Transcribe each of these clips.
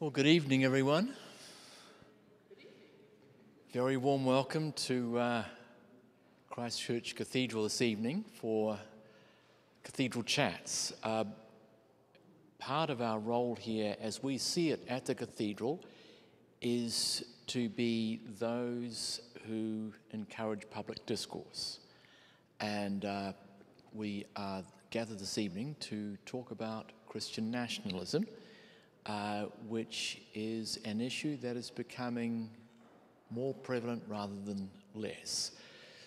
Well, good evening, everyone. Very warm welcome to Christchurch Cathedral this evening for Cathedral Chats. Part of our role here, as we see it at the Cathedral, is to be those who encourage public discourse. And we are gathered this evening to talk about Christian nationalism, which is an issue that is becoming more prevalent rather than less.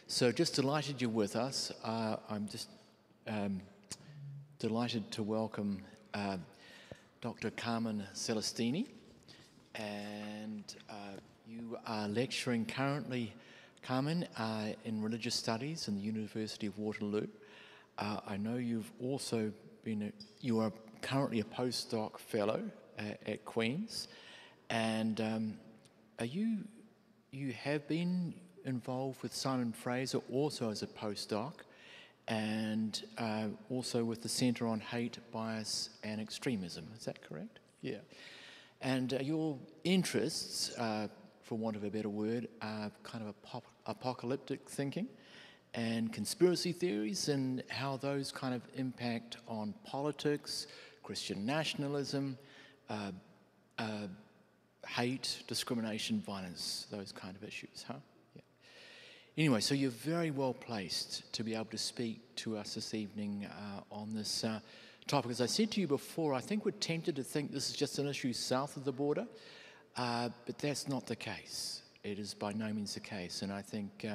So just delighted you're with us. I'm just delighted to welcome Dr. Carmen Celestini, and you are lecturing currently, Carmen, in religious studies in the University of Waterloo. I know you've also you are currently a postdoc fellow at Queen's, and you have been involved with Simon Fraser also as a postdoc, and also with the Centre on Hate, Bias and Extremism. Is that correct? Yeah. And your interests, for want of a better word, are kind of apocalyptic thinking and conspiracy theories, and how those kind of impact on politics, Christian nationalism, hate, discrimination, violence, those kind of issues, huh? Yeah. Anyway, so you're very well placed to be able to speak to us this evening on this topic. As I said to you before, I think we're tempted to think this is just an issue south of the border, but that's not the case. It is by no means the case, and I think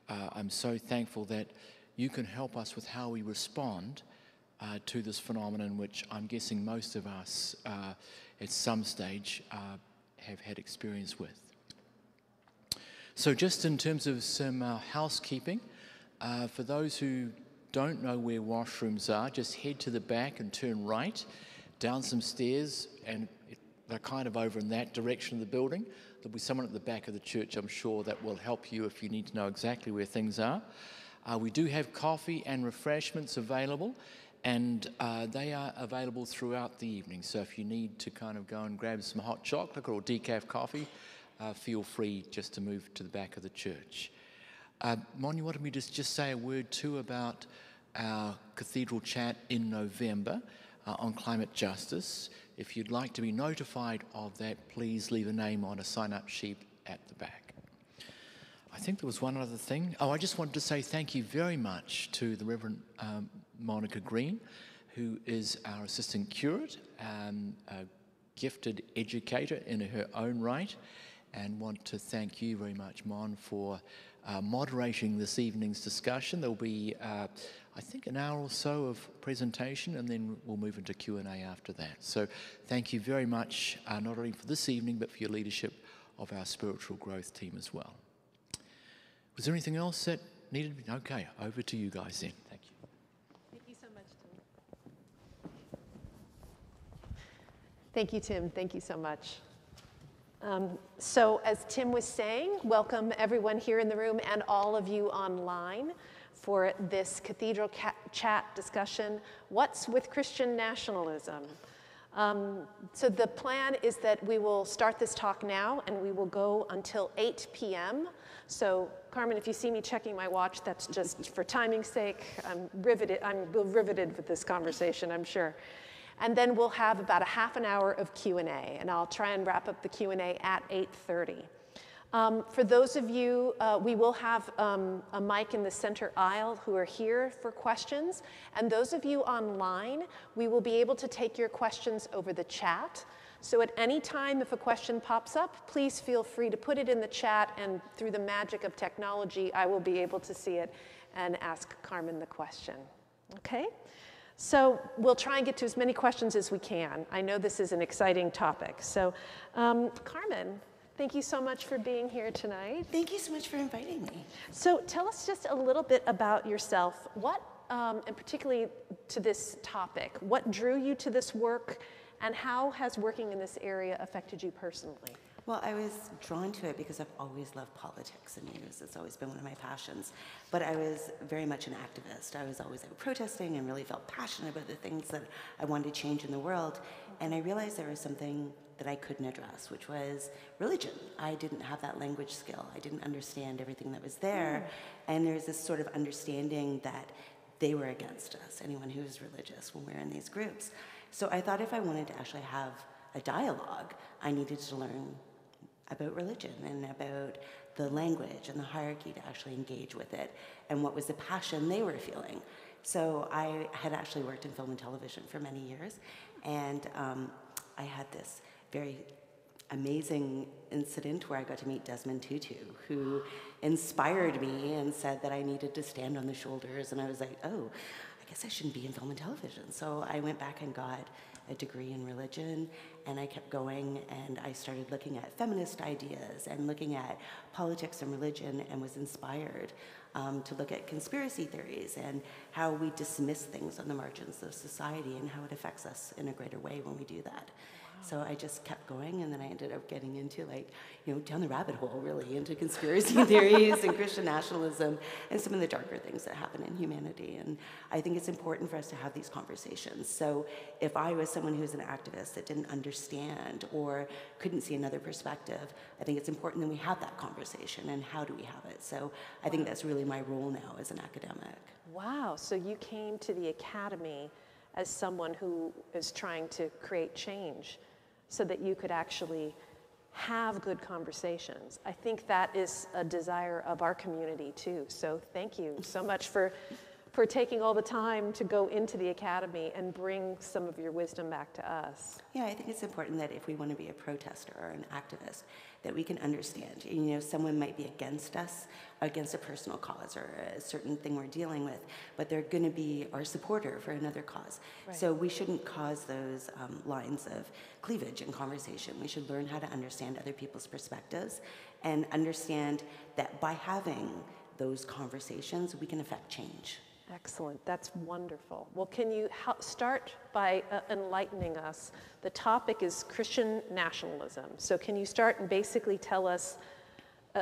I'm so thankful that you can help us with how we respond to this phenomenon, which I'm guessing most of us at some stage have had experience with. So just in terms of some housekeeping, for those who don't know where washrooms are, just head to the back and turn right, down some stairs, and they're kind of over in that direction of the building. There'll be someone at the back of the church, I'm sure, that will help you if you need to know exactly where things are. We do have coffee and refreshments available, and they are available throughout the evening. So if you need to kind of go and grab some hot chocolate or decaf coffee, feel free just to move to the back of the church. Mon, you wanted me to just say a word too about our Cathedral chat in November on climate justice. If you'd like to be notified of that, please leave a name on a sign-up sheet at the back. I think there was one other thing. Oh, I just wanted to say thank you very much to the Reverend Monica Green, who is our assistant curate, a gifted educator in her own right, and want to thank you very much, Mon, for moderating this evening's discussion. There'll be, I think, an hour or so of presentation, and then we'll move into Q&A after that. So thank you very much, not only for this evening, but for your leadership of our spiritual growth team as well. Was there anything else that needed to be? Okay, over to you guys then. Thank you. Thank you so much, Tim. Thank you, Tim. Thank you so much. So as Tim was saying, welcome everyone here in the room and all of you online for this Cathedral chat discussion, What's with Christian Nationalism? So the plan is that we will start this talk now, and we will go until 8 p.m. So, Carmen, if you see me checking my watch, that's just for timing's sake. I'm riveted with this conversation, I'm sure. And then we'll have about a half an hour of Q&A, and I'll try and wrap up the Q&A at 8:30. For those of you, we will have a mic in the center aisle who are here for questions. And those of you online, we will be able to take your questions over the chat. So at any time, if a question pops up, please feel free to put it in the chat, and through the magic of technology, I will be able to see it and ask Carmen the question. Okay? So we'll try and get to as many questions as we can. I know this is an exciting topic. So Carmen, thank you so much for being here tonight. Thank you so much for inviting me. So tell us just a little bit about yourself, and particularly to this topic. What drew you to this work, and how has working in this area affected you personally? Well, I was drawn to it because I've always loved politics and news. It's always been one of my passions. But I was very much an activist. I was always out protesting and really felt passionate about the things that I wanted to change in the world. And I realized there was something that I couldn't address, which was religion. I didn't have that language skill. I didn't understand everything that was there. And there's this sort of understanding that they were against us, anyone who was religious, when we were in these groups. So I thought if I wanted to actually have a dialogue, I needed to learn about religion and about the language and the hierarchy to actually engage with it and what was the passion they were feeling. So I had actually worked in film and television for many years, and I had this very amazing incident where I got to meet Desmond Tutu, who inspired me and said that I needed to stand on the shoulders, and I was like, oh, I guess I shouldn't be in film and television. So I went back and got a degree in religion, and I kept going, and I started looking at feminist ideas and looking at politics and religion, and was inspired to look at conspiracy theories and how we dismiss things on the margins of society and how it affects us in a greater way when we do that. So I just kept going, and then I ended up getting into, like, down the rabbit hole, really, into conspiracy theories and Christian nationalism and some of the darker things that happen in humanity. And I think it's important for us to have these conversations. So if I was someone who's an activist that didn't understand or couldn't see another perspective, I think it's important that we have that conversation, and how do we have it? So I think that's really my role now as an academic. Wow, so you came to the academy as someone who is trying to create change, so that you could actually have good conversations. I think that is a desire of our community too. So thank you so much for taking all the time to go into the academy and bring some of your wisdom back to us. Yeah, I think it's important that if we want to be a protester or an activist, that we can understand. Someone might be against us, against a personal cause or a certain thing we're dealing with, but they're going to be our supporter for another cause. Right. So we shouldn't cause those lines of cleavage in conversation. We should learn how to understand other people's perspectives and understand that by having those conversations, we can affect change. Excellent. That's wonderful. Well, can you start by enlightening us? The topic is Christian nationalism. So can you start and basically tell us,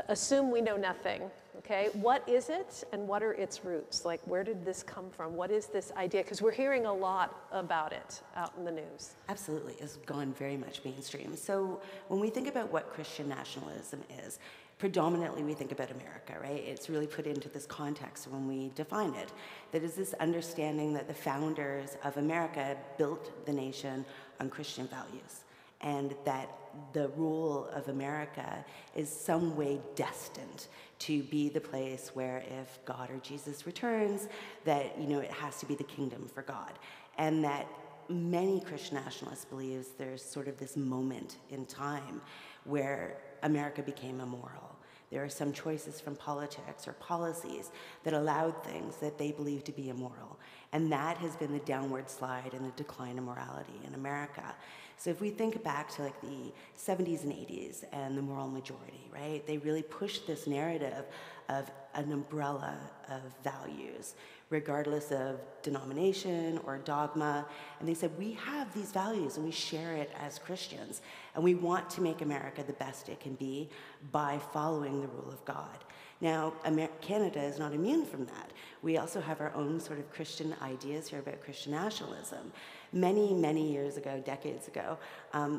assume we know nothing, okay? What is it, and what are its roots? Like, where did this come from? What is this idea? Because we're hearing a lot about it out in the news. Absolutely. It's gone very much mainstream. So when we think about what Christian nationalism is, predominantly we think about America, right? It's really put into this context when we define it. That is this understanding that the founders of America built the nation on Christian values, and that the rule of America is some way destined to be the place where if God or Jesus returns, that, it has to be the kingdom for God. And that many Christian nationalists believe there's sort of this moment in time where America became immoral. There are some choices from politics or policies that allowed things that they believe to be immoral. And that has been the downward slide and the decline of morality in America. So if we think back to like the 70s and 80s and the moral majority, right? They really pushed this narrative of an umbrella of values, regardless of denomination or dogma. And they said, we have these values and we share it as Christians. And we want to make America the best it can be by following the rule of God. Now, Canada is not immune from that. We also have our own sort of Christian ideas here about Christian nationalism. Many, many years ago, decades ago,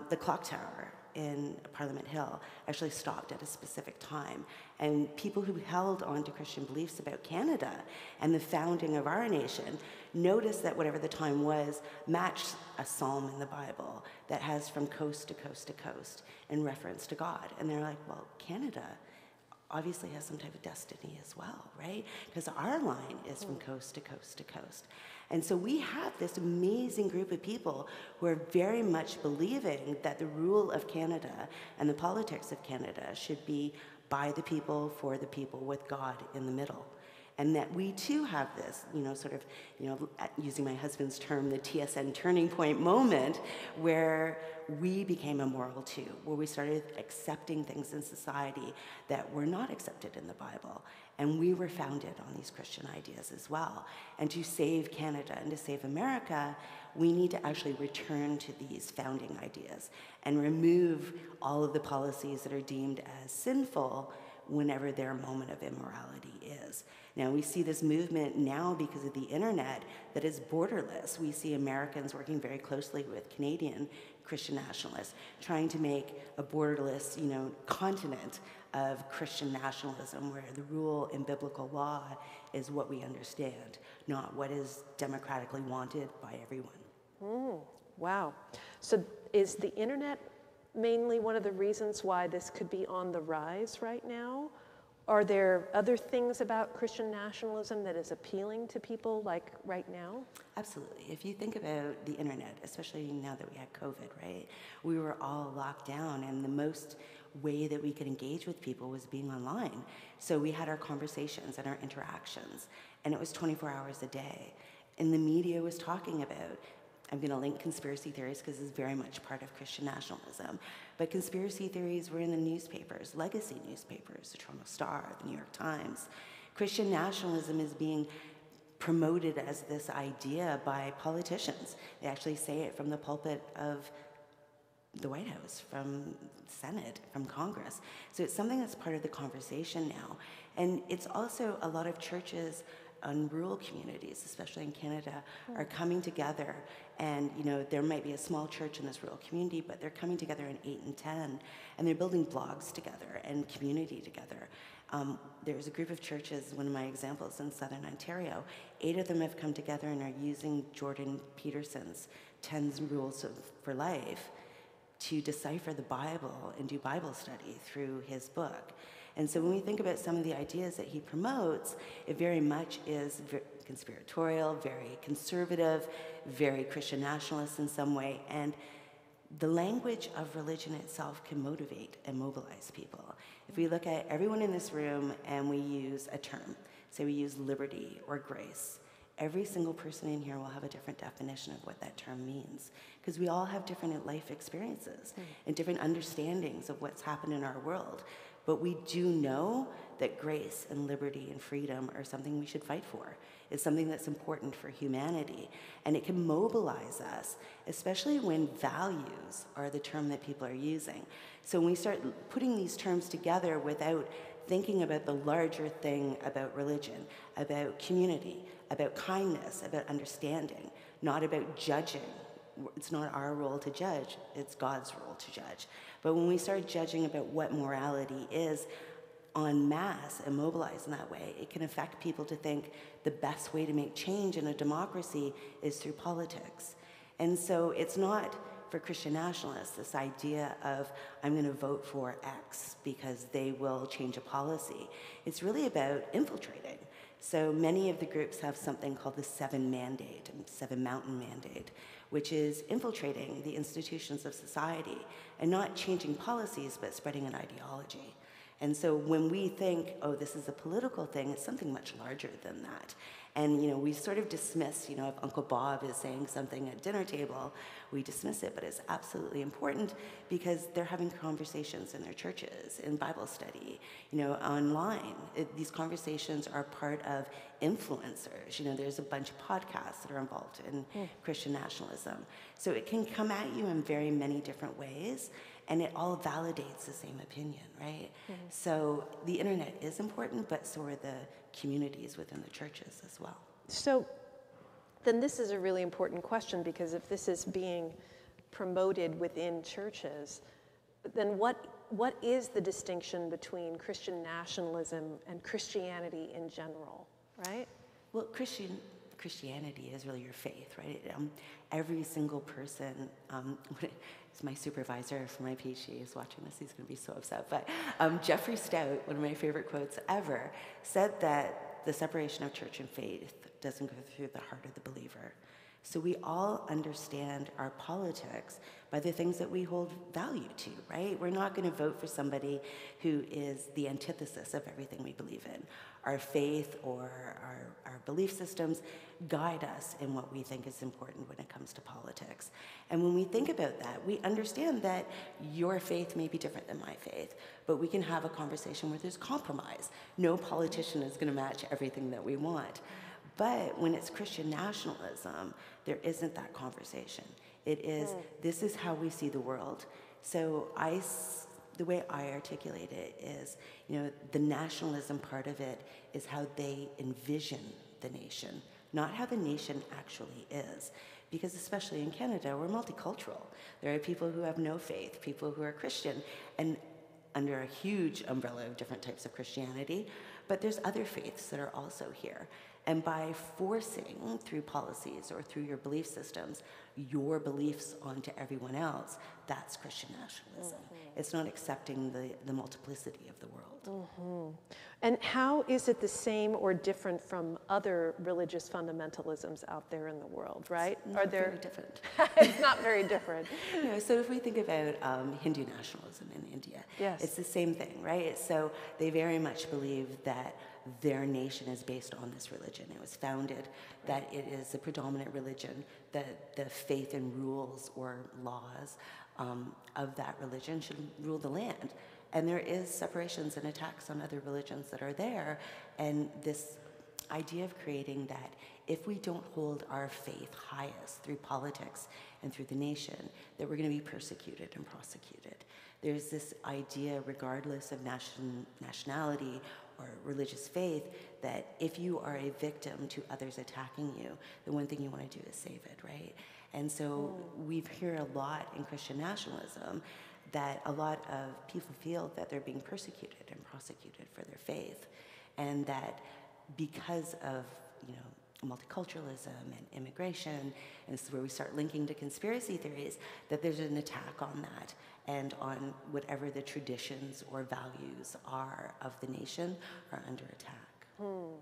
the clock tower in Parliament Hill actually stopped at a specific time. And people who held on to Christian beliefs about Canada and the founding of our nation noticed that whatever the time was matched a psalm in the Bible that has from coast to coast to coast in reference to God. And they're like, well, Canada obviously has some type of destiny as well, right? Because our line is from coast to coast to coast. And so we have this amazing group of people who are very much believing that the rule of Canada and the politics of Canada should be by the people, for the people, with God in the middle. And that we too have this, sort of, using my husband's term, the TSN turning point moment, where we became immoral too, where we started accepting things in society that were not accepted in the Bible. And we were founded on these Christian ideas as well. And to save Canada and to save America, we need to actually return to these founding ideas and remove all of the policies that are deemed as sinful whenever their moment of immorality is. Now, we see this movement now because of the internet that is borderless. We see Americans working very closely with Canadian Christian nationalists, trying to make a borderless, continent of Christian nationalism, where the rule in biblical law is what we understand, not what is democratically wanted by everyone. Wow. So is the internet mainly one of the reasons why this could be on the rise right now? Are there other things about Christian nationalism that is appealing to people like right now? Absolutely. If you think about the internet, especially now that we had COVID, right? We were all locked down, and the most way that we could engage with people was being online. So we had our conversations and our interactions, and it was 24 hours a day. And the media was talking about, I'm going to link conspiracy theories because it's very much part of Christian nationalism. But conspiracy theories were in the newspapers, legacy newspapers, the Toronto Star, the New York Times. Christian nationalism is being promoted as this idea by politicians. They actually say it from the pulpit of the White House, from Senate, from Congress. So it's something that's part of the conversation now. And it's also a lot of churches in rural communities, especially in Canada, are coming together. And there might be a small church in this rural community, but they're coming together in 8 and 10, and they're building blogs together and community together. There's a group of churches, one of my examples in Southern Ontario, 8 of them have come together and are using Jordan Peterson's 10 Rules for Life to decipher the Bible and do Bible study through his book. And so when we think about some of the ideas that he promotes, it very much is conspiratorial, very conservative, very Christian nationalist in some way. And the language of religion itself can motivate and mobilize people. If we look at everyone in this room and we use a term, say we use liberty or grace, every single person in here will have a different definition of what that term means, because we all have different life experiences and different understandings of what's happened in our world. But we do know that grace and liberty and freedom are something we should fight for. It's something that's important for humanity. And it can mobilize us, especially when values are the term that people are using. So when we start putting these terms together without thinking about the larger thing about religion, about community, about kindness, about understanding, not about judging. It's not our role to judge, it's God's role to judge. But when we start judging about what morality is en masse and mobilized in that way, it can affect people to think the best way to make change in a democracy is through politics. And so it's not, for Christian nationalists, this idea of, I'm going to vote for X because they will change a policy. It's really about infiltrating. So many of the groups have something called the 7 Mandate, 7 Mountain Mandate, which is infiltrating the institutions of society and not changing policies, but spreading an ideology. And so when we think, oh, this is a political thing, it's something much larger than that. And we sort of dismiss, if Uncle Bob is saying something at dinner table, we dismiss it, but it's absolutely important because they're having conversations in their churches, in Bible study, online. These conversations are part of influencers. There's a bunch of podcasts that are involved in Christian nationalism. So it can come at you in very many different ways, and it all validates the same opinion, right? So the internet is important, but so are the communities within the churches as well. So then this is a really important question, because if this is being promoted within churches, then what is the distinction between Christian nationalism and Christianity in general, right? Well, Christianity is really your faith, right? Every single person, my supervisor for my PhD is watching this, he's going to be so upset, but Jeffrey Stout, one of my favorite quotes ever, said that the separation of church and faith doesn't go through the heart of the believer. So we all understand our politics by the things that we hold value to, right? We're not going to vote for somebody who is the antithesis of everything we believe in. Our faith or our belief systems guide us in what we think is important when it comes to politics. And when we think about that, we understand that your faith may be different than my faith, but we can have a conversation where there's compromise. No politician is going to match everything that we want. But when it's Christian nationalism, there isn't that conversation. It is, this is how we see the world. So the way I articulate it is, the nationalism part of it is how they envision the nation, not how the nation actually is. Because especially in Canada, we're multicultural. There are people who have no faith, people who are Christian, and under a huge umbrella of different types of Christianity, but there's other faiths that are also here. And by forcing through policies or through your belief systems, your beliefs onto everyone else, that's Christian nationalism. It's not accepting the multiplicity of the world. And how is it the same or different from other religious fundamentalisms out there in the world, right? Are there very different? It's not very different. So if we think about Hindu nationalism in India, it's the same thing, right? So they very much believe that their nation is based on this religion. It was founded that it is a predominant religion, that the faith and rules or laws of that religion should rule the land. And there is separations and attacks on other religions that are there. And this idea of creating that if we don't hold our faith highest through politics and through the nation, that we're going to be persecuted and prosecuted. There's this idea, regardless of nationality or religious faith, that if you are a victim to others attacking you, the one thing you want to do is save it, right? And so we hear a lot in Christian nationalism that a lot of people feel that they're being persecuted and prosecuted for their faith, and that because of multiculturalism and immigration, and this is where we start linking to conspiracy theories, that there's an attack on that and on whatever the traditions or values are of the nation are under attack.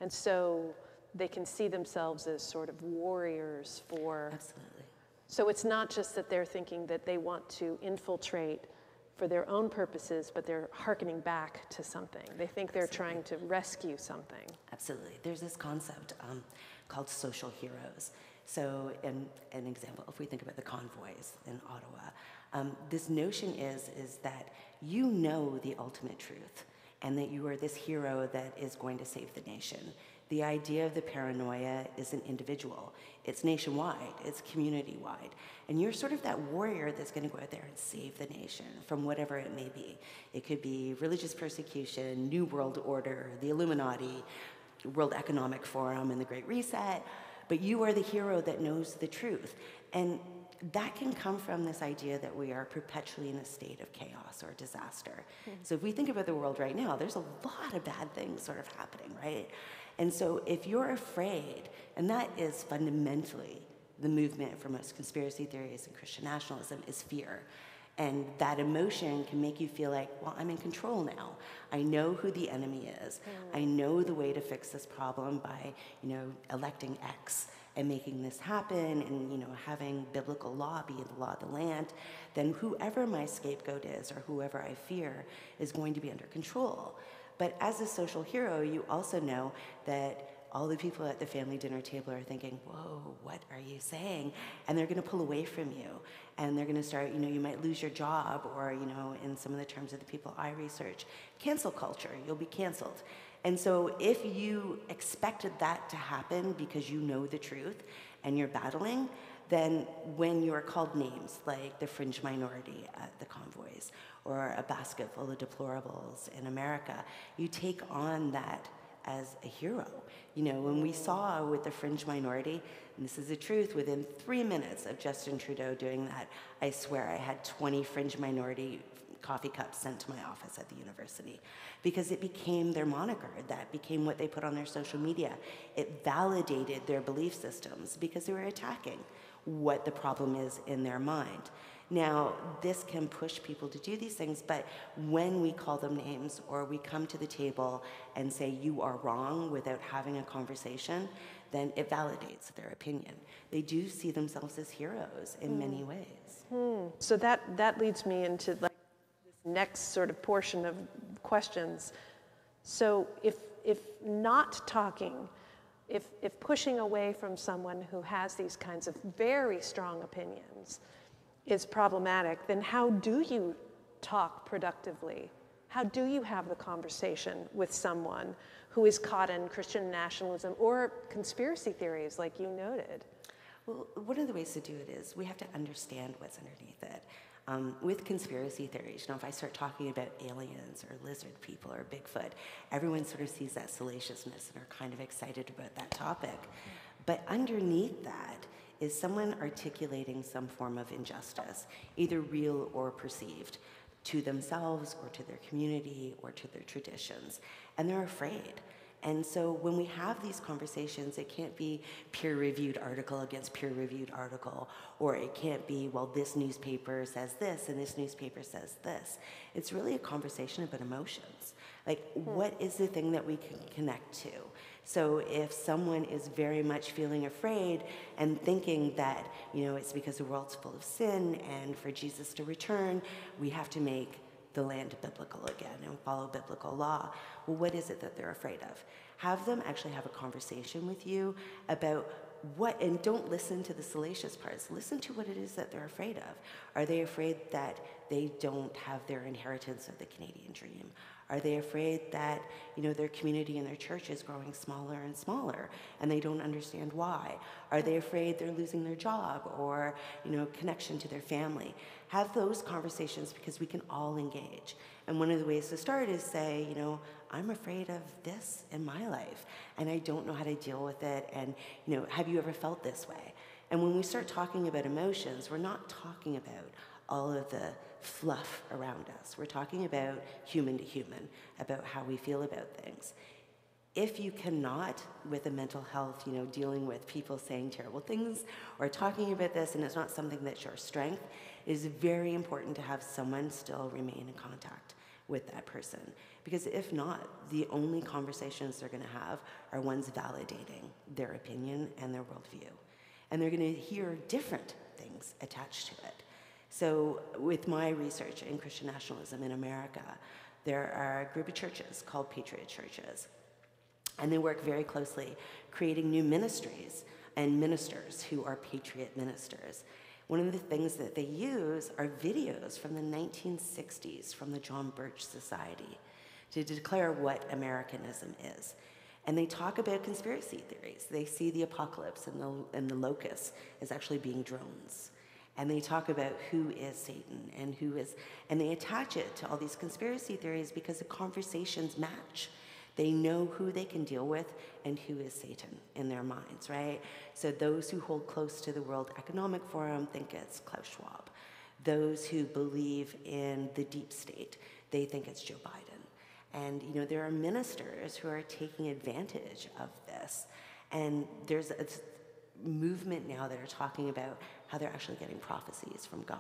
And so they can see themselves as sort of warriors for... Absolutely. So it's not just that they're thinking that they want to infiltrate for their own purposes, but they're hearkening back to something. They think they're trying to rescue something. Absolutely. There's this concept called social heroes. So an example, if we think about the convoys in Ottawa, this notion is that you know the ultimate truth and that you are this hero that is going to save the nation. The idea of the paranoia isn't individual. It's nationwide, it's community-wide. And you're sort of that warrior that's going to go out there and save the nation from whatever it may be. It could be religious persecution, New World Order, the Illuminati, World Economic Forum, and the Great Reset. But you are the hero that knows the truth. And that can come from this idea that we are perpetually in a state of chaos or disaster. So if we think about the world right now, there's a lot of bad things sort of happening, right? And so if you're afraid, and that is fundamentally the movement for most conspiracy theories and Christian nationalism, is fear. And that emotion can make you feel like, well, I'm in control now. I know who the enemy is. I know the way to fix this problem by, electing X and making this happen and, having biblical law be the law of the land. Then whoever my scapegoat is or whoever I fear is going to be under control. But as a social hero, you also know that all the people at the family dinner table are thinking, whoa, what are you saying? And they're going to pull away from you. And they're going to start, you might lose your job, or, in some of the terms of the people I research, cancel culture. You'll be canceled. And so if you expected that to happen because you know the truth and you're battling, then when you are called names like the fringe minority at the convoys or a basket full of deplorables in America, you take on that as a hero. When we saw with the fringe minority, and this is the truth, within 3 minutes of Justin Trudeau doing that, I swear I had 20 fringe minority coffee cups sent to my office at the university, because it became their moniker. That became what they put on their social media. It validated their belief systems because they were attacking what the problem is in their mind. Now, this can push people to do these things, but when we call them names or we come to the table and say you are wrong without having a conversation, then it validates their opinion. They do see themselves as heroes in many ways. So that leads me into like this next sort of portion of questions. So if not talking, if pushing away from someone who has these kinds of very strong opinions is problematic, then how do you talk productively? How do you have the conversation with someone who is caught in Christian nationalism or conspiracy theories like you noted? Well, one of the ways to do it is we have to understand what's underneath it. With conspiracy theories, if I start talking about aliens or lizard people or Bigfoot, everyone sort of sees that salaciousness and are kind of excited about that topic. But underneath that is someone articulating some form of injustice, either real or perceived, to themselves or to their community or to their traditions, and they're afraid. And so when we have these conversations, it can't be peer-reviewed article against peer-reviewed article, or it can't be, well, this newspaper says this and this newspaper says this. It's really a conversation about emotions. Like, what is the thing that we can connect to? So if someone is very much feeling afraid and thinking that, it's because the world's full of sin and for Jesus to return, we have to make the land biblical again and follow biblical law. Well, what is it that they're afraid of? Have them actually have a conversation with you about what, and don't listen to the salacious parts. Listen to what it is that they're afraid of. Are they afraid that they don't have their inheritance of the Canadian dream? Are they afraid that, their community and their church is growing smaller and smaller and they don't understand why? Are they afraid they're losing their job or, connection to their family? Have those conversations because we can all engage. And one of the ways to start is say, I'm afraid of this in my life and I don't know how to deal with it. And, have you ever felt this way? And when we start talking about emotions, we're not talking about all of the fluff around us. We're talking about human to human, about how we feel about things. If you cannot, with a mental health, dealing with people saying terrible things or talking about this, and it's not something that's your strength, it is very important to have someone still remain in contact with that person. Because if not, the only conversations they're going to have are ones validating their opinion and their worldview. And they're going to hear different things attached to it. So with my research in Christian nationalism in America, there are a group of churches called Patriot Churches. And they work very closely creating new ministries and ministers who are patriot ministers. One of the things that they use are videos from the 1960s from the John Birch Society to declare what Americanism is. And they talk about conspiracy theories. They see the apocalypse and the locusts as actually being drones. And they talk about who is Satan and and they attach it to all these conspiracy theories because the conversations match. They know who they can deal with and who is Satan in their minds, right? So those who hold close to the World Economic Forum think it's Klaus Schwab. Those who believe in the deep state, they think it's Joe Biden. And, there are ministers who are taking advantage of this. And there's a movement now that are talking about how they're actually getting prophecies from God.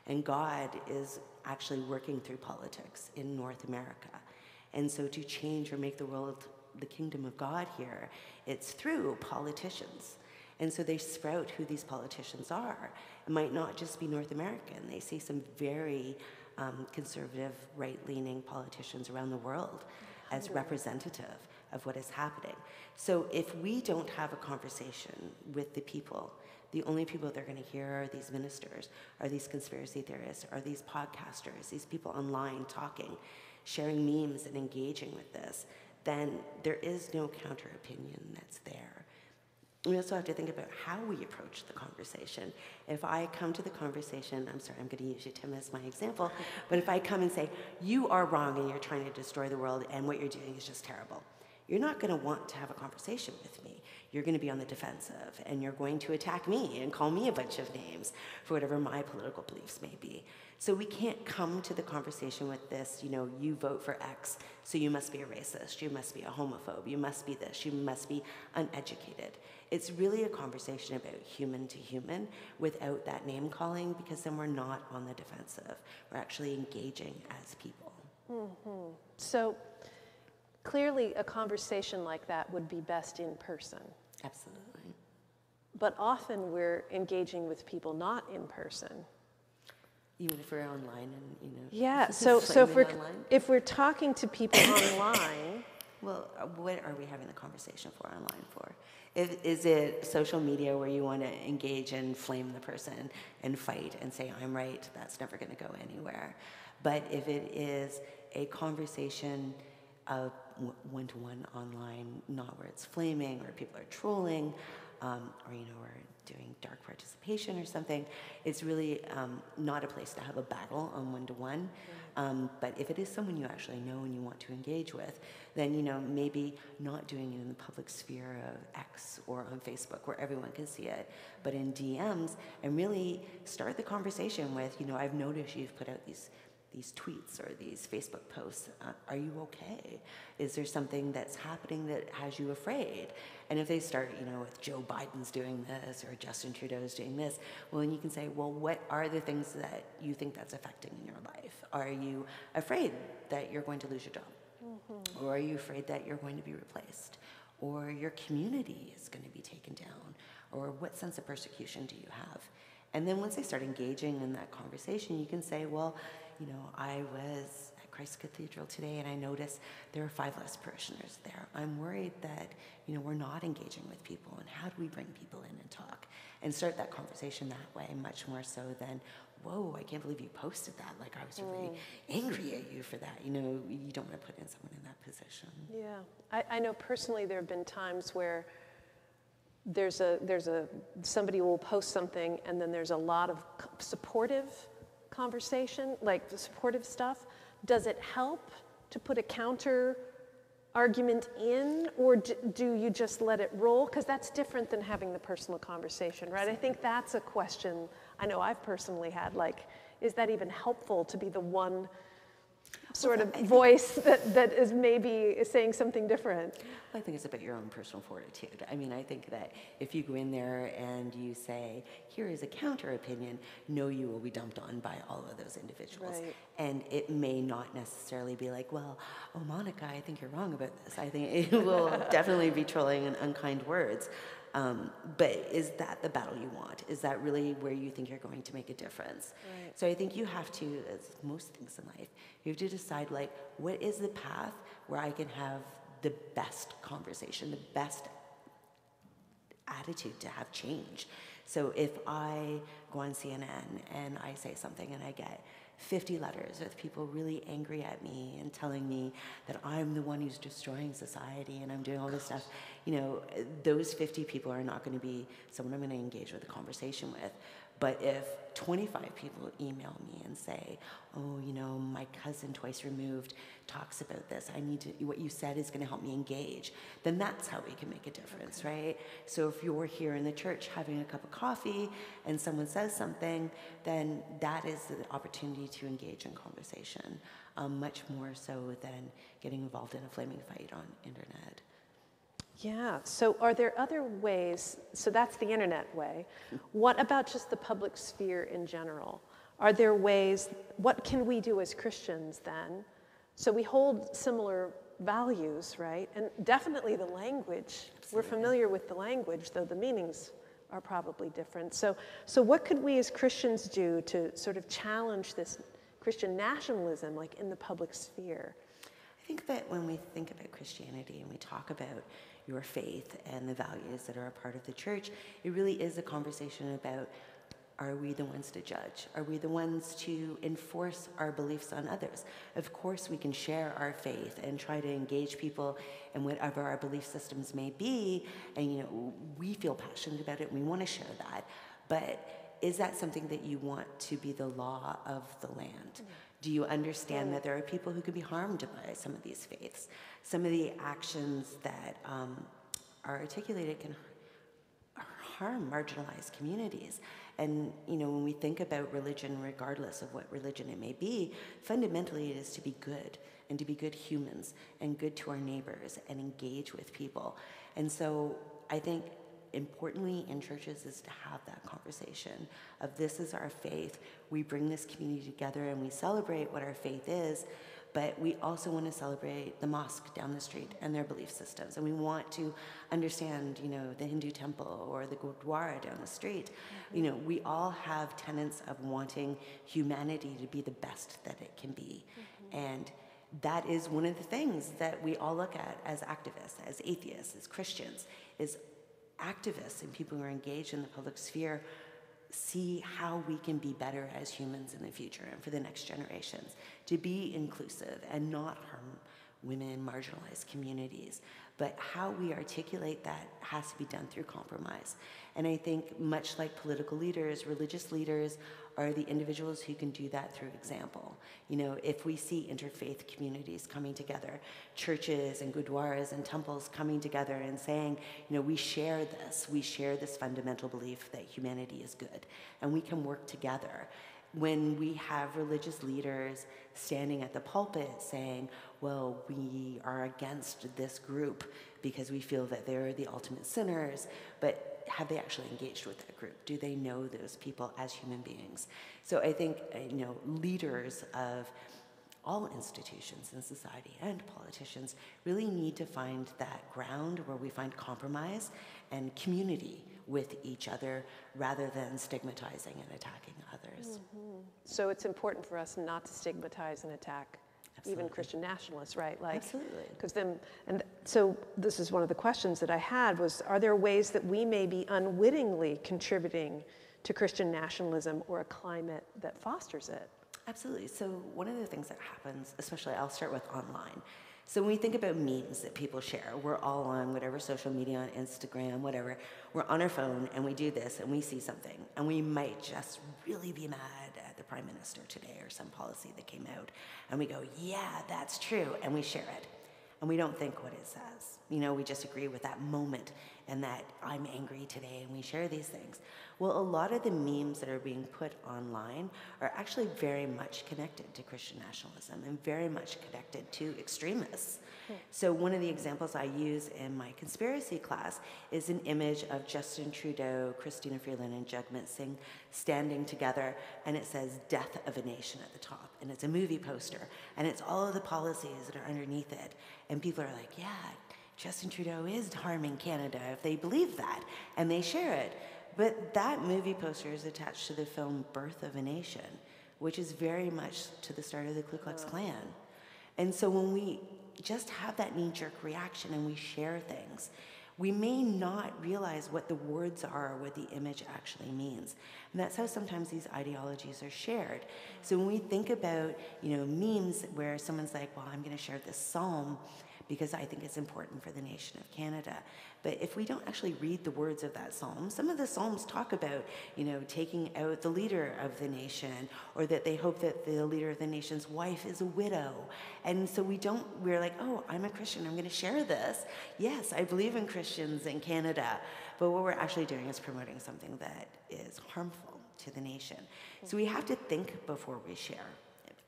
And God is actually working through politics in North America. And so to change or make the world the kingdom of God here, it's through politicians. And so they sprout who these politicians are. It might not just be North American. They see some very conservative, right-leaning politicians around the world as representative of what is happening. So if we don't have a conversation with the people, the only people they're going to hear are these ministers, are these conspiracy theorists, are these podcasters, these people online talking, sharing memes and engaging with this, then there is no counter-opinion that's there. We also have to think about how we approach the conversation. If I come to the conversation, I'm sorry, I'm going to use you, Tim, as my example, but if I come and say, you are wrong and you're trying to destroy the world and what you're doing is just terrible, you're not going to want to have a conversation with me. You're going to be on the defensive and you're going to attack me and call me a bunch of names for whatever my political beliefs may be. So we can't come to the conversation with this, you vote for X, so you must be a racist, you must be a homophobe, you must be this, you must be uneducated. It's really a conversation about human to human without that name calling, because then we're not on the defensive. We're actually engaging as people. Mm-hmm. So clearly a conversation like that would be best in person. Absolutely. But often we're engaging with people not in person. Even if we're online and, Yeah, so online. if we're talking to people online. Well, what are we having the conversation for online for? Is it social media where you want to engage and flame the person and fight and say, I'm right, that's never going to go anywhere. But if it is a conversation of one-to-one online, not where it's flaming or people are trolling, or, we're doing dark participation or something, it's really not a place to have a battle on one-to-one. But if it is someone you actually know and you want to engage with, then, maybe not doing it in the public sphere of X or on Facebook where everyone can see it, but in DMs, and really start the conversation with, I've noticed you've put out these tweets or these Facebook posts. Are you okay? Is there something that's happening that has you afraid? And if they start, with Joe Biden's doing this or Justin Trudeau's doing this, well, then you can say, well, what are the things that you think that's affecting in your life? Are you afraid that you're going to lose your job? Mm-hmm. Or are you afraid that you're going to be replaced? Or your community is going to be taken down? Or what sense of persecution do you have? And then once they start engaging in that conversation, you can say, well, I was at Christ Cathedral today and I noticed there are 5 less parishioners there. I'm worried that, we're not engaging with people, and how do we bring people in and talk? And start that conversation that way, much more so than, whoa, I can't believe you posted that. Like, I was really angry at you for that. You don't want to put in someone in that position. Yeah. I know personally there have been times where there's somebody will post something and then there's a lot of supportive conversation, like the supportive stuff. Does it help to put a counter argument in, or do you just let it roll? Because that's different than having the personal conversation, right? I think that's a question I know I've personally had, like, is that even helpful to be the one sort of voice that is maybe saying something different? I think it's about your own personal fortitude. I mean, I think that if you go in there and you say, here is a counter opinion, no, you will be dumped on by all of those individuals. Right. And it may not necessarily be like, well, oh, Monica, I think you're wrong about this. I think it will definitely be trolling and unkind words. But is that the battle you want? Is that really where you think you're going to make a difference? Right. So I think you have to, as most things in life, you have to decide, like, what is the path where I can have the best conversation, the best attitude to have change. So if I go on CNN and I say something and I get 50 letters with people really angry at me and telling me that I'm the one who's destroying society and I'm doing all this stuff, those 50 people are not going to be someone I'm going to engage with a conversation with. But if 25 people email me and say, oh, my cousin twice removed talks about this, what you said is going to help me engage, then that's how we can make a difference, right? So if you're here in the church having a cup of coffee and someone says something, then that is the opportunity to engage in conversation, much more so than getting involved in a flaming fight on internet. Yeah, so are there other ways, so that's the internet way. What about just the public sphere in general? Are there ways, what can we do as Christians then? So we hold similar values, right? And definitely the language. Absolutely. We're familiar with the language, though the meanings are probably different. So what could we as Christians do to sort of challenge this Christian nationalism, like in the public sphere? I think that when we think about Christianity and we talk about your faith and the values that are a part of the church, it really is a conversation about, are we the ones to judge? Are we the ones to enforce our beliefs on others? Of course, we can share our faith and try to engage people in whatever our belief systems may be, and we feel passionate about it and we want to share that. But is that something that you want to be the law of the land? Do you understand that there are people who could be harmed by some of these faiths? Some of the actions that are articulated can harm marginalized communities. And, when we think about religion, regardless of what religion it may be, fundamentally it is to be good and to be good humans and good to our neighbors and engage with people. And so I think importantly in churches is to have that conversation of, this is our faith. We bring this community together and we celebrate what our faith is, but we also want to celebrate the mosque down the street and their belief systems. And we want to understand, the Hindu temple or the Gurdwara down the street. We all have tenets of wanting humanity to be the best that it can be. And that is one of the things that we all look at as activists, as atheists, as Christians, is activists and people who are engaged in the public sphere see how we can be better as humans in the future and for the next generations, to be inclusive and not harm women, marginalized communities. But how we articulate that has to be done through compromise. And I think much like political leaders, religious leaders are the individuals who can do that through example. If we see interfaith communities coming together, churches and gurdwaras and temples coming together and saying, we share this fundamental belief that humanity is good, and we can work together. When we have religious leaders standing at the pulpit saying, well, we are against this group because we feel that they're the ultimate sinners, but have they actually engaged with that group? Do they know those people as human beings? So I think, leaders of all institutions in society and politicians really need to find that ground where we find compromise and community with each other rather than stigmatizing and attacking others. So it's important for us not to stigmatize and attack even Christian nationalists, right? Absolutely. Because so this is one of the questions that I had was, are there ways that we may be unwittingly contributing to Christian nationalism or a climate that fosters it? Absolutely. So one of the things that happens, especially I'll start with online. So when we think about memes that people share, we're all on whatever social media, on Instagram, whatever. We're on our phone and we do this and we see something and we might just really be mad at the Prime Minister today or some policy that came out. And we go, yeah, that's true. And we share it. And we don't think what it says. We just agree with that moment and that I'm angry today and we share these things. Well, a lot of the memes that are being put online are actually very much connected to Christian nationalism and very much connected to extremists. So one of the examples I use in my conspiracy class is an image of Justin Trudeau, Christina Freeland, and Jagmeet Singh standing together, and it says "Death of a Nation" at the top, and it's a movie poster, and it's all of the policies that are underneath it, and people are like, yeah, Justin Trudeau is harming Canada if they believe that, and they share it. But that movie poster is attached to the film Birth of a Nation, which is very much to the start of the Ku Klux Klan. And so when we just have that knee-jerk reaction and we share things, we may not realize what the words are or what the image actually means. And that's how sometimes these ideologies are shared. So when we think about, memes where someone's like, well, I'm going to share this psalm because I think it's important for the nation of Canada. But if we don't actually read the words of that psalm, some of the psalms talk about, taking out the leader of the nation, or that they hope that the leader of the nation's wife is a widow. And so we're like, oh, I'm a Christian, I'm going to share this. Yes, I believe in Christians in Canada. But what we're actually doing is promoting something that is harmful to the nation. So we have to think before we share.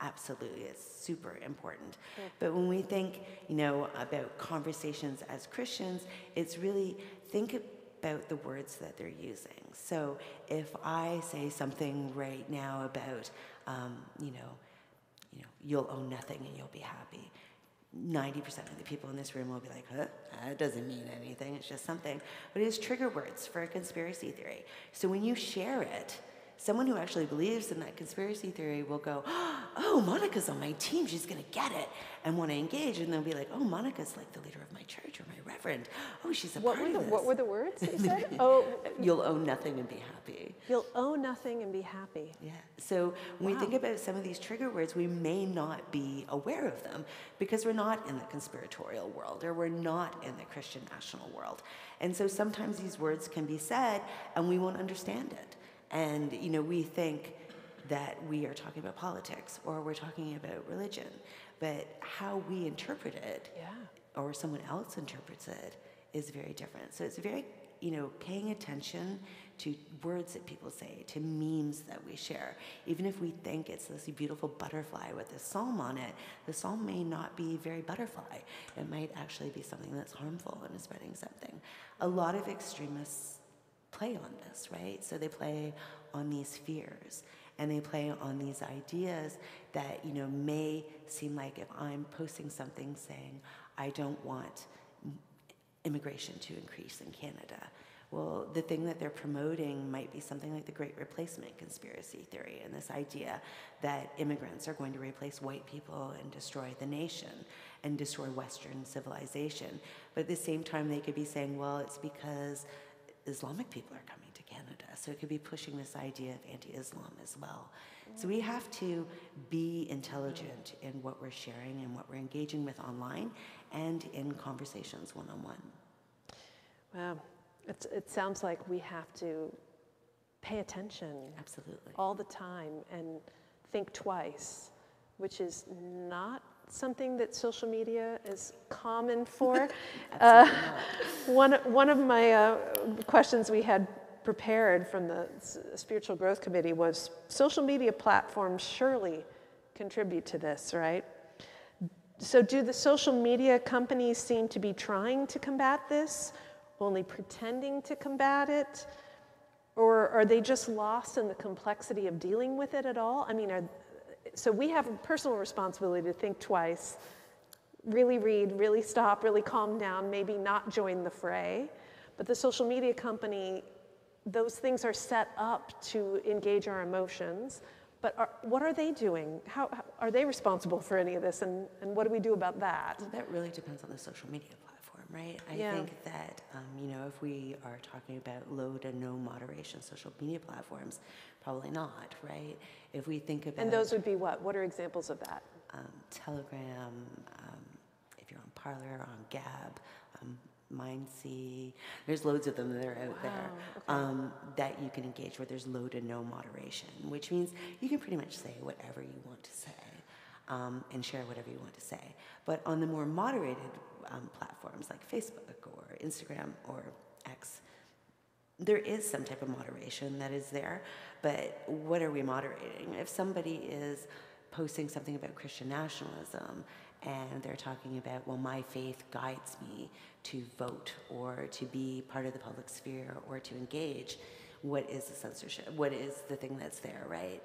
Absolutely, it's super important. But when we think, about conversations as Christians, it's really think about the words that they're using. So if I say something right now about, you'll own nothing and you'll be happy, 90% of the people in this room will be like, huh? That doesn't mean anything, it's just something. But it is trigger words for a conspiracy theory. So when you share it, someone who actually believes in that conspiracy theory will go, oh, Monica's on my team, she's going to get it, and want to engage. And they'll be like, oh, Monica's like the leader of my church or my reverend. Oh, she's a part of this. What were the words that you said? Oh, you'll own nothing and be happy. You'll own nothing and be happy. Yeah. So when we think about some of these trigger words, we may not be aware of them because we're not in the conspiratorial world or we're not in the Christian national world. And so sometimes these words can be said and we won't understand it. And, we think that we are talking about politics or we're talking about religion, but how we interpret it or someone else interprets it is very different. So it's very, paying attention to words that people say, to memes that we share. Even if we think it's this beautiful butterfly with a psalm on it, the psalm may not be very butterfly. It might actually be something that's harmful and is spreading something. A lot of extremists play on this, right? So they play on these fears. and they play on these ideas that, you know, may seem like if I'm posting something saying, I don't want immigration to increase in Canada. Well, the thing that they're promoting might be something like the Great Replacement conspiracy theory, and this idea that immigrants are going to replace white people and destroy the nation and destroy Western civilization. But at the same time, they could be saying, well, it's because Islamic people are coming to Canada. So it could be pushing this idea of anti-Islam as well. So we have to be intelligent in what we're sharing and what we're engaging with online and in conversations one-on-one. Wow. It sounds like we have to pay attention. Absolutely. All the time and think twice, which is not something that social media is common for. One of my questions we had prepared from the Spiritual Growth Committee was, social media platforms surely contribute to this, right? So do the social media companies seem to be trying to combat this, only pretending to combat it? Or are they just lost in the complexity of dealing with it at all? I mean, so we have a personal responsibility to think twice, really read, really stop, really calm down, maybe not join the fray. But the social media company, those things are set up to engage our emotions. But what are they doing? How are they responsible for any of this? And what do we do about that? Well, that really depends on the social media platform, right? I think that, you know, if we are talking about low to no moderation social media platforms, probably not, right? If we think about... And those would be what? What are examples of that? Telegram, if you're on Parler, on Gab, Mindsea, there's loads of them that are out there that you can engage with. There's low to no moderation, which means you can pretty much say whatever you want to say and share whatever you want to say. But on the more moderated platforms like Facebook or Instagram or X, there is some type of moderation that is there, but what are we moderating? If somebody is posting something about Christian nationalism and they're talking about, well, my faith guides me to vote or to be part of the public sphere or to engage, what is the censorship? What is the thing that's there, right?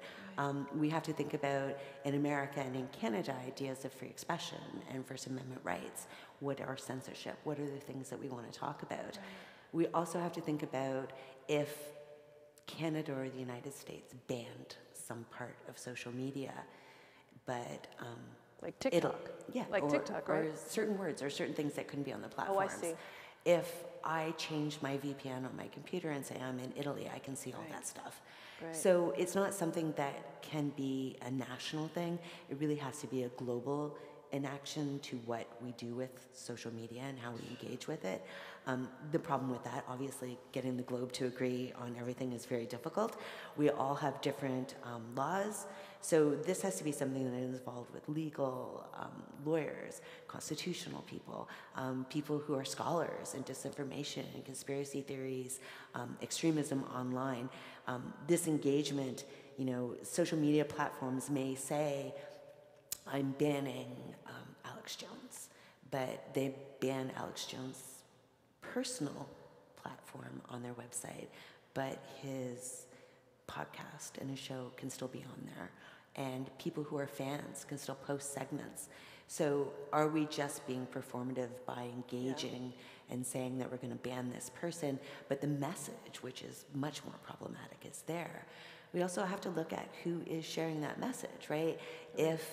We have to think about, in America and in Canada, ideas of free expression and First Amendment rights. What are censorship? What are the things that we want to talk about? Right. We also have to think about if Canada or the United States banned some part of social media, but like TikTok. Like TikTok, right? Or certain words or certain things that couldn't be on the platforms. Oh, I see. If I change my VPN on my computer and say I'm in Italy, I can see all that stuff. Right. So it's not something that can be a national thing. It really has to be a global inaction to what we do with social media and how we engage with it. The problem with that, obviously, getting the globe to agree on everything is very difficult. We all have different laws. So this has to be something that is involved with legal, lawyers, constitutional people, people who are scholars in disinformation and conspiracy theories, extremism online. This engagement, you know, social media platforms may say, I'm banning Alex Jones, but they ban Alex Jones' personal platform on their website, but his podcast and his show can still be on there. And people who are fans can still post segments. So are we just being performative by engaging and saying that we're going to ban this person, but the message, which is much more problematic, is there? We also have to look at who is sharing that message, right? If,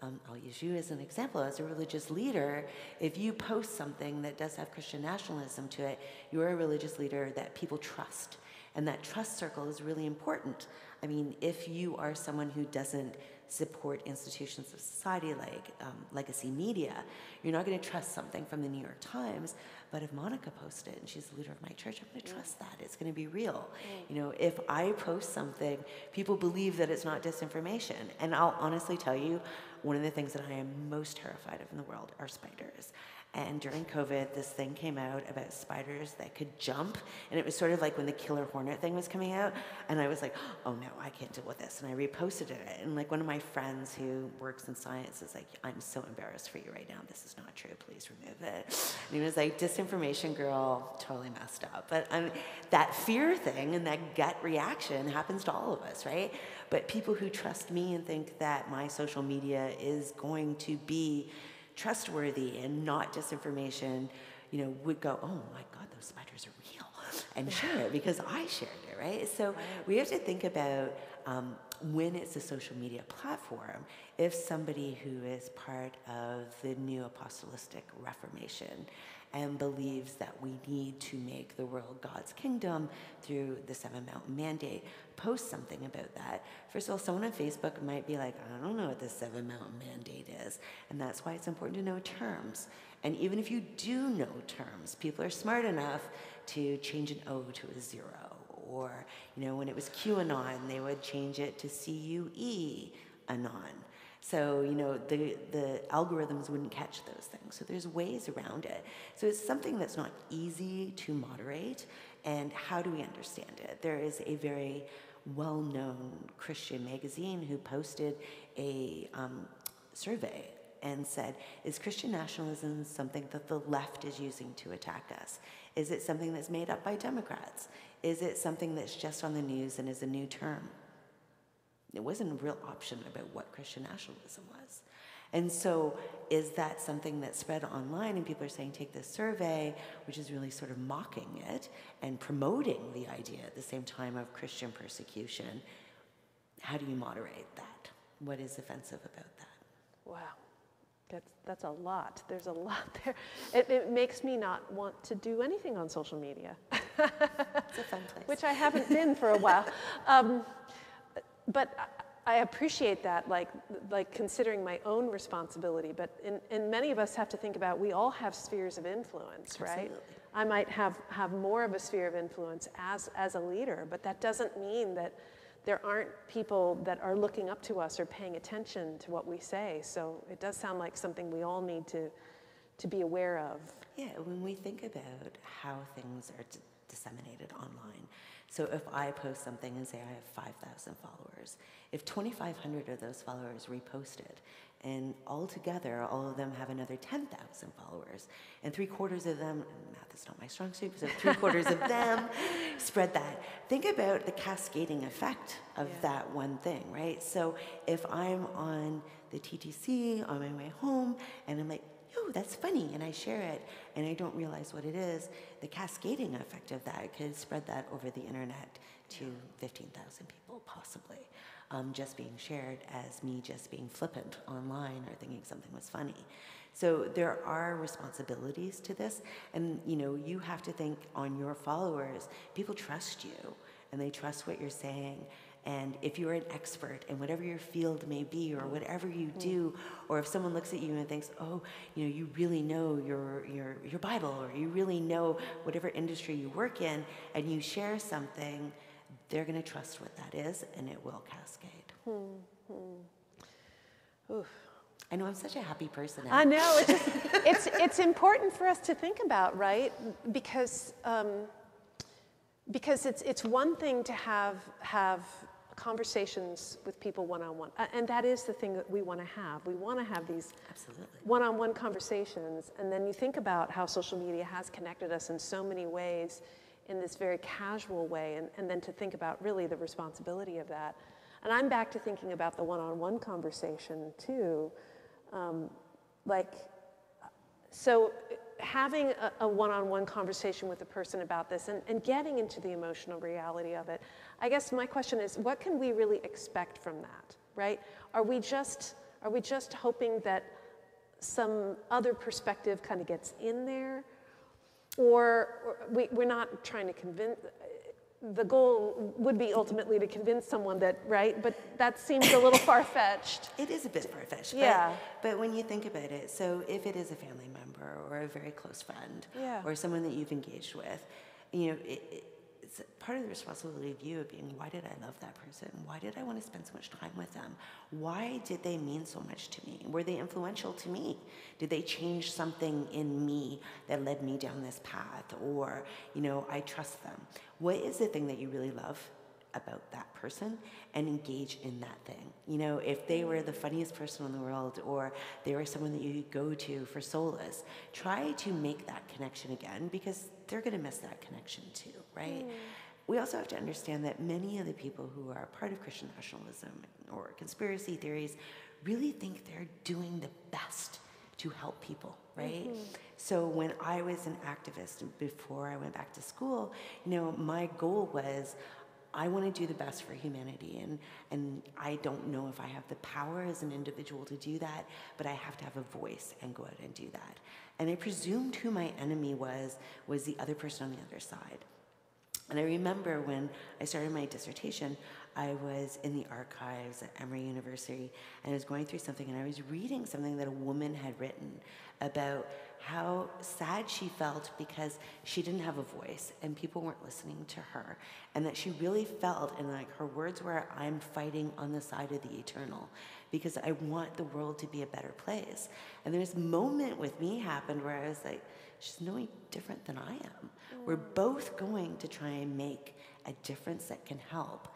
I'll use you as an example, as a religious leader, if you post something that does have Christian nationalism to it, you're a religious leader that people trust. And that trust circle is really important. I mean, if you are someone who doesn't support institutions of society like legacy media, you're not going to trust something from the New York Times. But if Monica posted and she's the leader of my church, I'm going to trust that. It's going to be real. You know, if I post something, people believe that it's not disinformation. And I'll honestly tell you, one of the things that I am most terrified of in the world are spiders. And during COVID, this thing came out about spiders that could jump. And it was sort of like when the killer hornet thing was coming out. And I was like, oh no, I can't deal with this. And I reposted it. And like one of my friends who works in science is like, I'm so embarrassed for you right now. This is not true. Please remove it. And he was like, disinformation girl, totally messed up. But that fear thing and that gut reaction happens to all of us, right? But people who trust me and think that my social media is going to be trustworthy and not disinformation, would go, oh my God, those spiders are real, and share it because I shared it, right? So we have to think about when it's a social media platform, if somebody who is part of the new apostolic reformation and believes that we need to make the world God's kingdom through the Seven Mountain Mandate, post something about that. First of all, someone on Facebook might be like, I don't know what the Seven Mountain Mandate is. And that's why it's important to know terms. And even if you do know terms, people are smart enough to change an O to a 0. Or, when it was QAnon, they would change it to CUE, anon. So, the algorithms wouldn't catch those things. So there's ways around it. So it's something that's not easy to moderate. And how do we understand it? There is a very well-known Christian magazine who posted a survey and said, is Christian nationalism something that the left is using to attack us? Is it something that's made up by Democrats? Is it something that's just on the news and is a new term? It wasn't a real option about what Christian nationalism was. And so is that something that's spread online and people are saying, take this survey, which is really sort of mocking it and promoting the idea at the same time of Christian persecution? How do you moderate that? What is offensive about that? Wow, that's a lot. There's a lot there. It makes me not want to do anything on social media. It's a fun place. Which I haven't been for a while. But I appreciate that, like considering my own responsibility. But and many of us have to think about, we all have spheres of influence, right? Absolutely. I might have more of a sphere of influence as a leader, but that doesn't mean that there aren't people that are looking up to us or paying attention to what we say. So it does sound like something we all need to be aware of. Yeah, when we think about how things are disseminated online. So if I post something and say I have 5,000 followers, if 2,500 of those followers repost it, and altogether, all of them have another 10,000 followers, and 3/4 of them, math is not my strong suit, so 3/4 of them spread that. Think about the cascading effect of that one thing, right? So if I'm on the TTC on my way home, and I'm like, yo, that's funny, and I share it, and I don't realize what it is, the cascading effect of that could spread that over the internet to 15,000 people, possibly, just being shared as me just being flippant online or thinking something was funny. So there are responsibilities to this, and you have to think on your followers. People trust you, and they trust what you're saying. And if you're an expert in whatever your field may be or whatever you do, or if someone looks at you and thinks, oh, you really know your Bible, or you really know whatever industry you work in, and you share something, they're going to trust what that is, and it will cascade. Oof. I know I'm such a happy person. I know. It's important for us to think about, right? Because it's one thing to have conversations with people one-on-one, and that is the thing that we want to have. We want to have these one-on-one conversations, and then you think about how social media has connected us in so many ways in this very casual way, and then to think about really the responsibility of that. And I'm back to thinking about the one-on-one conversation too. So having a one-on-one conversation with a person about this and getting into the emotional reality of it, I guess my question is, what can we really expect from that, right? Are we just hoping that some other perspective kind of gets in there? Or we're not trying to convince, the goal would be ultimately to convince someone that, right? But that seems a little far-fetched. It is a bit far-fetched. Yeah. But when you think about it, so if it is a family member or a very close friend or someone that you've engaged with, it's part of the responsibility of you of being, why did I love that person? Why did I want to spend so much time with them? Why did they mean so much to me? Were they influential to me? Did they change something in me that led me down this path? Or, I trust them. What is the thing that you really love about that person, and engage in that thing? If they were the funniest person in the world, or they were someone that you could go to for solace, try to make that connection again, because they're going to miss that connection too, right? We also have to understand that many of the people who are part of Christian nationalism or conspiracy theories really think they're doing the best to help people, right? So when I was an activist before I went back to school, my goal was, I want to do the best for humanity, and I don't know if I have the power as an individual to do that, but I have to have a voice and go out and do that. And I presumed who my enemy was the other person on the other side. And I remember when I started my dissertation, I was in the archives at Emory University, and I was going through something, and I was reading something that a woman had written about how sad she felt because she didn't have a voice and people weren't listening to her, and that she really felt, and like her words were, I'm fighting on the side of the eternal because I want the world to be a better place. And this moment with me happened where I was like, she's no different than I am. We're both going to try and make a difference that can help.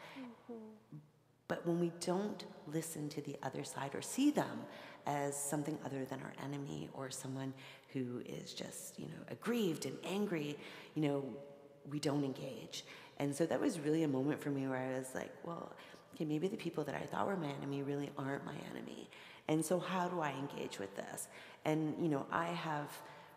But when we don't listen to the other side or see them as something other than our enemy, or someone who is just, aggrieved and angry, we don't engage. And so that was really a moment for me where I was like, well, okay, maybe the people that I thought were my enemy really aren't my enemy. And so how do I engage with this? And, I have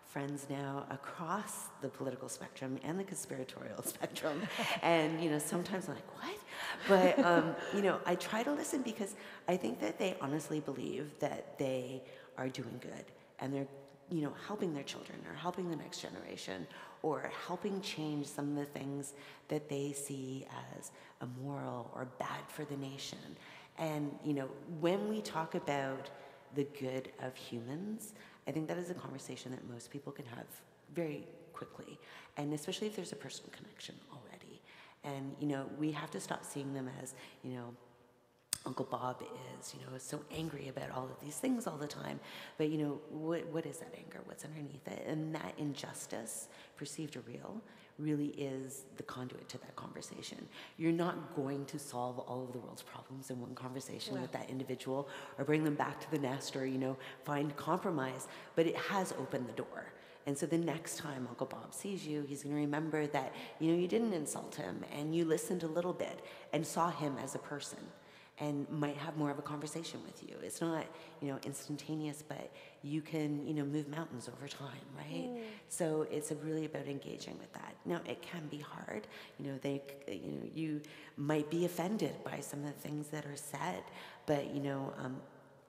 friends now across the political spectrum and the conspiratorial spectrum. And, sometimes I'm like, what? But, I try to listen because I think that they honestly believe that they are doing good, and they're, helping their children, or helping the next generation, or helping change some of the things that they see as immoral or bad for the nation. And, when we talk about the good of humans, I think that is a conversation that most people can have very quickly, and especially if there's a personal connection already. And, we have to stop seeing them as, Uncle Bob is, so angry about all of these things all the time. But, what is that anger? What's underneath it? And that injustice, perceived or real, really is the conduit to that conversation. You're not going to solve all of the world's problems in one conversation with that individual, or bring them back to the nest, or, find compromise, but it has opened the door. And so the next time Uncle Bob sees you, he's going to remember that, you didn't insult him, and you listened a little bit and saw him as a person, and might have more of a conversation with you. It's not, instantaneous, but you can, move mountains over time, right? So it's really about engaging with that. Now, it can be hard. You might be offended by some of the things that are said, but,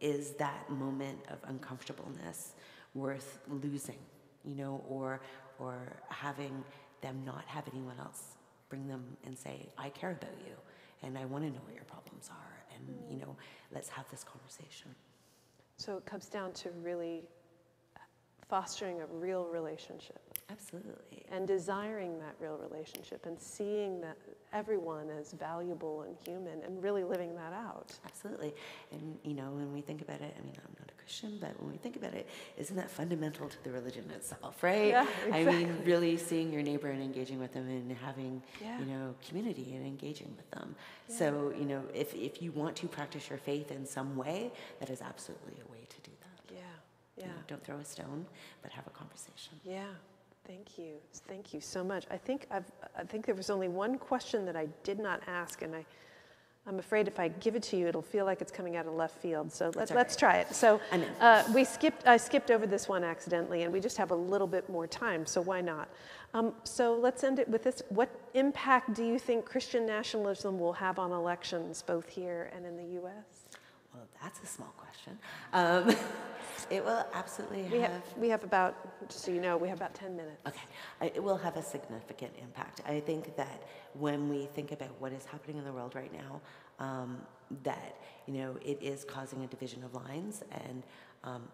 is that moment of uncomfortableness worth losing, or having them not have anyone else bring them and say, I care about you, and I want to know what your problems are, and, let's have this conversation. So it comes down to really fostering a real relationship. Absolutely. And desiring that real relationship, and seeing that everyone is valuable and human, and really living that out. Absolutely. And, when we think about it, I'm not a Christian, but when we think about it, isn't that fundamental to the religion itself, right? Yeah, exactly. Really seeing your neighbor and engaging with them, and having, Yeah. Community and engaging with them. Yeah. So, if you want to practice your faith in some way, that is absolutely a way to do that. Yeah, yeah. Don't throw a stone, but have a conversation. Yeah. Thank you so much. I think there was only one question that I did not ask, and I'm afraid if I give it to you, it'll feel like it's coming out of left field. So let's try it. So I skipped over this one accidentally, and we just have a little bit more time. So why not? So let's end it with this. What impact do you think Christian nationalism will have on elections, both here and in the U.S.? Well, that's a small question. It will absolutely We have about, just so you know, we have about 10 minutes. Okay. It will have a significant impact. I think that when we think about what is happening in the world right now, that, it is causing a division of lines, and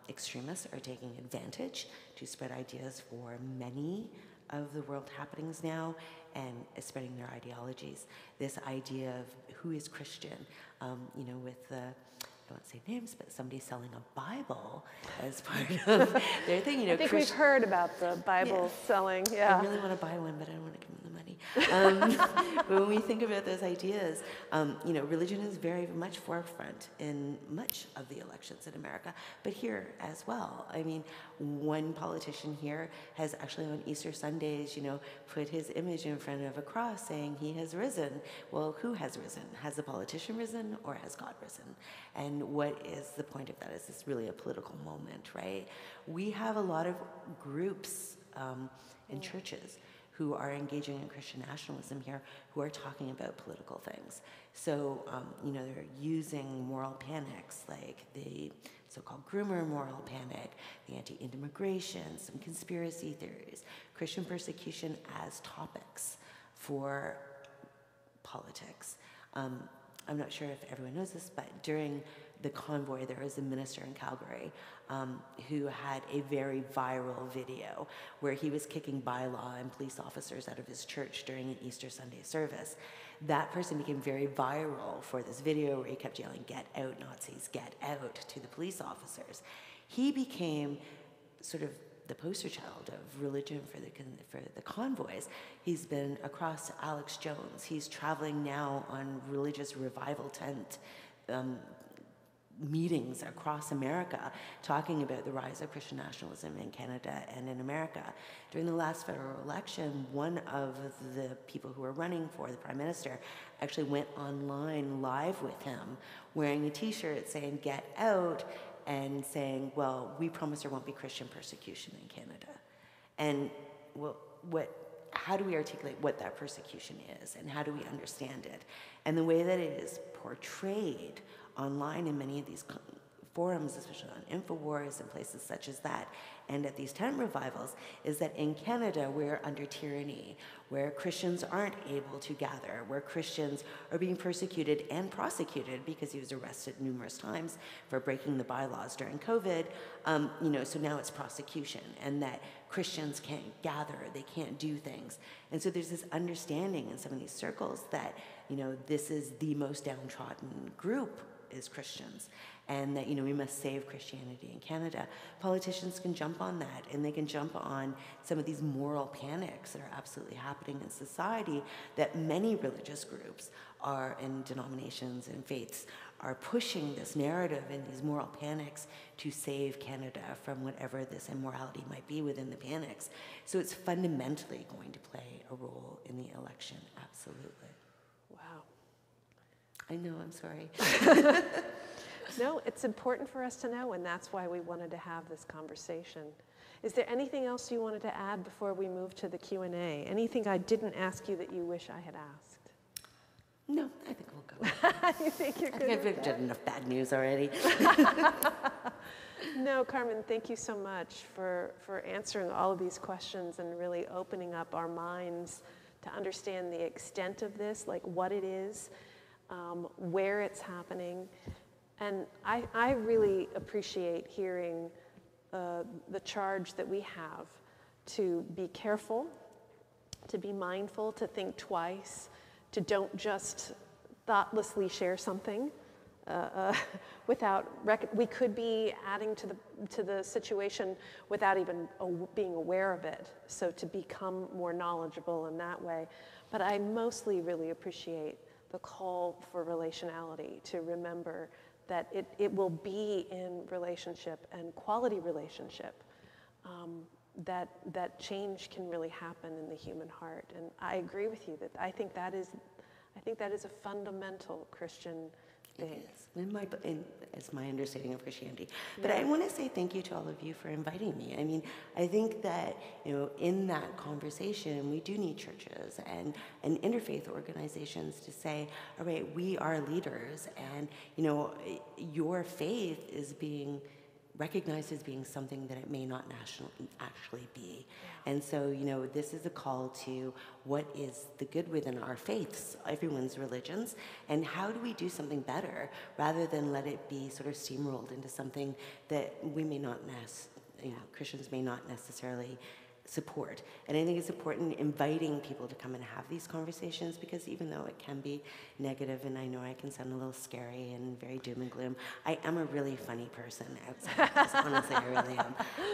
extremists are taking advantage to spread ideas for many of the world happenings now and spreading their ideologies. This idea of who is Christian, with the, I won't say names, but somebody selling a Bible as part of their thing. I think we've heard about the Bible selling, I really want to buy one, but I don't want to give them the money. But when we think about those ideas, religion is very much forefront in much of the elections in America, but here as well. I mean, one politician here has actually on Easter Sundays, put his image in front of a cross saying he has risen. Well, who has risen? Has the politician risen or has God risen? And what is the point of that? Is this really a political moment, right? We have a lot of groups and churches who are engaging in Christian nationalism here, who are talking about political things. So, they're using moral panics like the so-called groomer moral panic, the anti-immigration, some conspiracy theories, Christian persecution as topics for politics. I'm not sure if everyone knows this, but during the convoy, there was a minister in Calgary who had a very viral video where he was kicking bylaw and police officers out of his church during an Easter Sunday service. That person became very viral for this video where he kept yelling, "Get out, Nazis, get out," to the police officers. He became sort of the poster child of religion for the convoys. He's been across to Alex Jones. He's traveling now on religious revival tent meetings across America, talking about the rise of Christian nationalism in Canada and in America. During the last federal election, one of the people who were running for the Prime Minister actually went online live with him, wearing a t-shirt saying, "Get out," and saying, well, we promise there won't be Christian persecution in Canada. And how do we articulate what that persecution is, and how do we understand it? And the way that it is portrayed online in many of these forums, especially on InfoWars and places such as that, and at these tent revivals, is that in Canada we're under tyranny, where Christians aren't able to gather, where Christians are being persecuted and prosecuted because he was arrested numerous times for breaking the bylaws during COVID. So now it's prosecution, and that Christians can't gather, they can't do things. And so there's this understanding in some of these circles that, this is the most downtrodden group is Christians, and that, we must save Christianity in Canada. Politicians can jump on that, and they can jump on some of these moral panics that are absolutely happening in society, that many religious groups are, in denominations and faiths, are pushing this narrative and these moral panics to save Canada from whatever this immorality might be within the panics. So it's fundamentally going to play a role in the election, absolutely. Wow. I know, I'm sorry. No, it's important for us to know, and that's why we wanted to have this conversation. Is there anything else you wanted to add before we move to the Q&A? Anything I didn't ask you that you wish I had asked? No, I think we'll go. You think you're good? I think we've done enough bad news already. No, Carmen, thank you so much for answering all of these questions and really opening up our minds to understand the extent of this, like what it is, where it's happening. And I really appreciate hearing the charge that we have to be careful, to be mindful, to think twice, to don't just thoughtlessly share something without we could be adding to the situation without even being aware of it. So to become more knowledgeable in that way. But I mostly really appreciate the call for relationality, to remember that it will be in relationship and quality relationship that change can really happen in the human heart. And I agree with you that I think that is a fundamental Christian thing. It is. It's my understanding of Christianity. But I want to say thank you to all of you for inviting me. I mean, I think that, in that conversation, we do need churches and interfaith organizations to say, all right, we are leaders, and, your faith is being recognized as being something that it may not actually be. Yeah. And so, this is a call to what is the good within our faiths, everyone's religions, and how do we do something better rather than let it be sort of steamrolled into something that we may not Christians may not necessarily support. And I think it's important inviting people to come and have these conversations, because even though it can be negative, and I know I can sound a little scary and very doom and gloom, I am a really funny person outside of this. Honestly, I really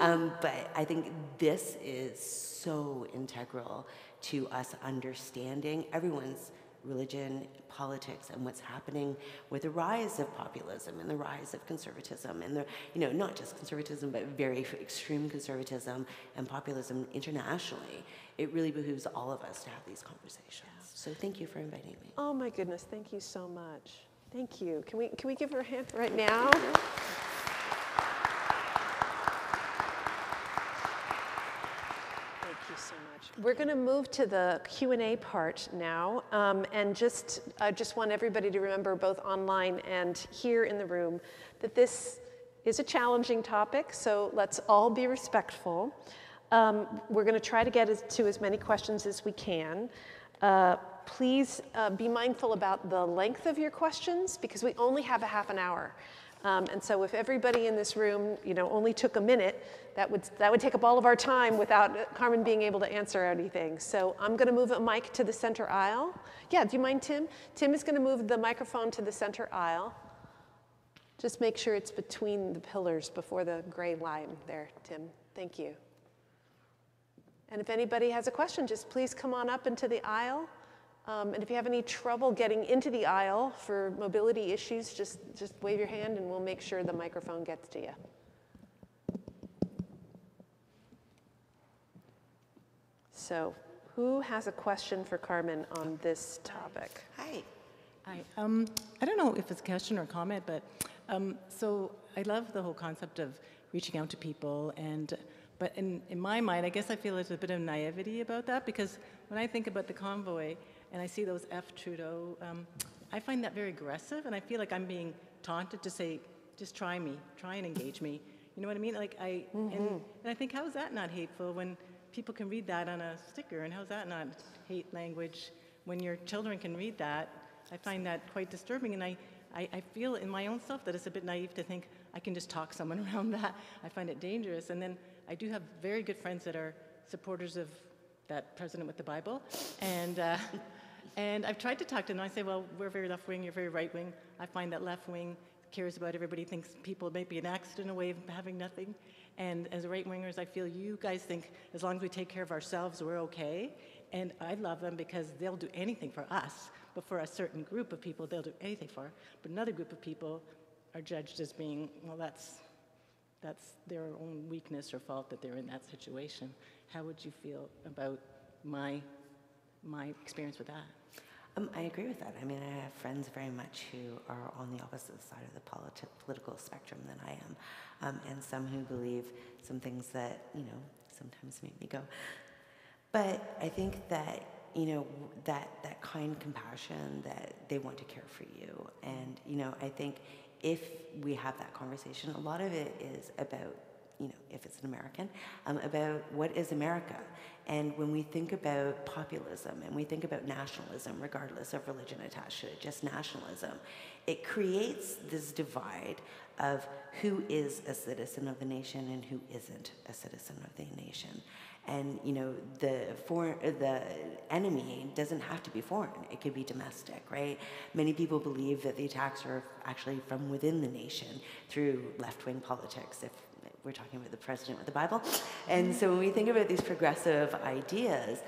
am. But I think this is so integral to us understanding everyone's religion, politics, and what's happening with the rise of populism and the rise of conservatism, and the, not just conservatism, but very extreme conservatism and populism internationally. It really behooves all of us to have these conversations. So thank you for inviting me. Oh my goodness, thank you so much. Thank you. Can we give her a hand right now? So much. We're going to move to the Q&A part now, and I just want everybody to remember, both online and here in the room, that this is a challenging topic, so let's all be respectful. We're going to try to get to as many questions as we can. Please be mindful about the length of your questions, because we only have a half an hour. And so if everybody in this room, only took a minute, that would take up all of our time without Carmen being able to answer anything. So I'm going to move a mic to the center aisle. Yeah, do you mind, Tim? Tim is going to move the microphone to the center aisle. Just make sure it's between the pillars before the gray line there, Tim. Thank you. And if anybody has a question, just please come on up into the aisle. And if you have any trouble getting into the aisle for mobility issues, just wave your hand and we'll make sure the microphone gets to you. So who has a question for Carmen on this topic? Hi. Hi. I don't know if it's a question or a comment, but so I love the whole concept of reaching out to people, but in my mind, I guess I feel there's a bit of naivety about that, because when I think about the convoy, and I see those F. Trudeau, I find that very aggressive, and I feel like I'm being taunted to say, just try me, try and engage me. You know what I mean? Like and I think, how is that not hateful when people can read that on a sticker, and how is that not hate language when your children can read that? I find that quite disturbing, and I feel in my own self that it's a bit naive to think I can just talk someone around that. I find it dangerous, and then I do have very good friends that are supporters of that president with the Bible, and I've tried to talk to them. I say, well, we're very left-wing, you're very right-wing. I find that left-wing cares about everybody, thinks people may be an accident away from having nothing. And as right-wingers, I feel you guys think as long as we take care of ourselves, we're okay. And I love them because they'll do anything for us. But for a certain group of people, they'll do anything for. But another group of people are judged as being, well, that's their own weakness or fault that they're in that situation. How would you feel about my experience with that? I agree with that. I mean, I have friends very much who are on the opposite side of the political spectrum than I am, and some who believe some things that, sometimes make me go. But I think that, that kind compassion, that they want to care for you. And, I think if we have that conversation, a lot of it is about, if it's an American, about what is America. And when we think about populism and we think about nationalism, regardless of religion attached to it, just nationalism, it creates this divide of who is a citizen of the nation and who isn't a citizen of the nation. And the enemy doesn't have to be foreign; it could be domestic, right? Many people believe that the attacks are actually from within the nation through left-wing politics, if we're talking about the president with the Bible. And so when we think about these progressive ideas,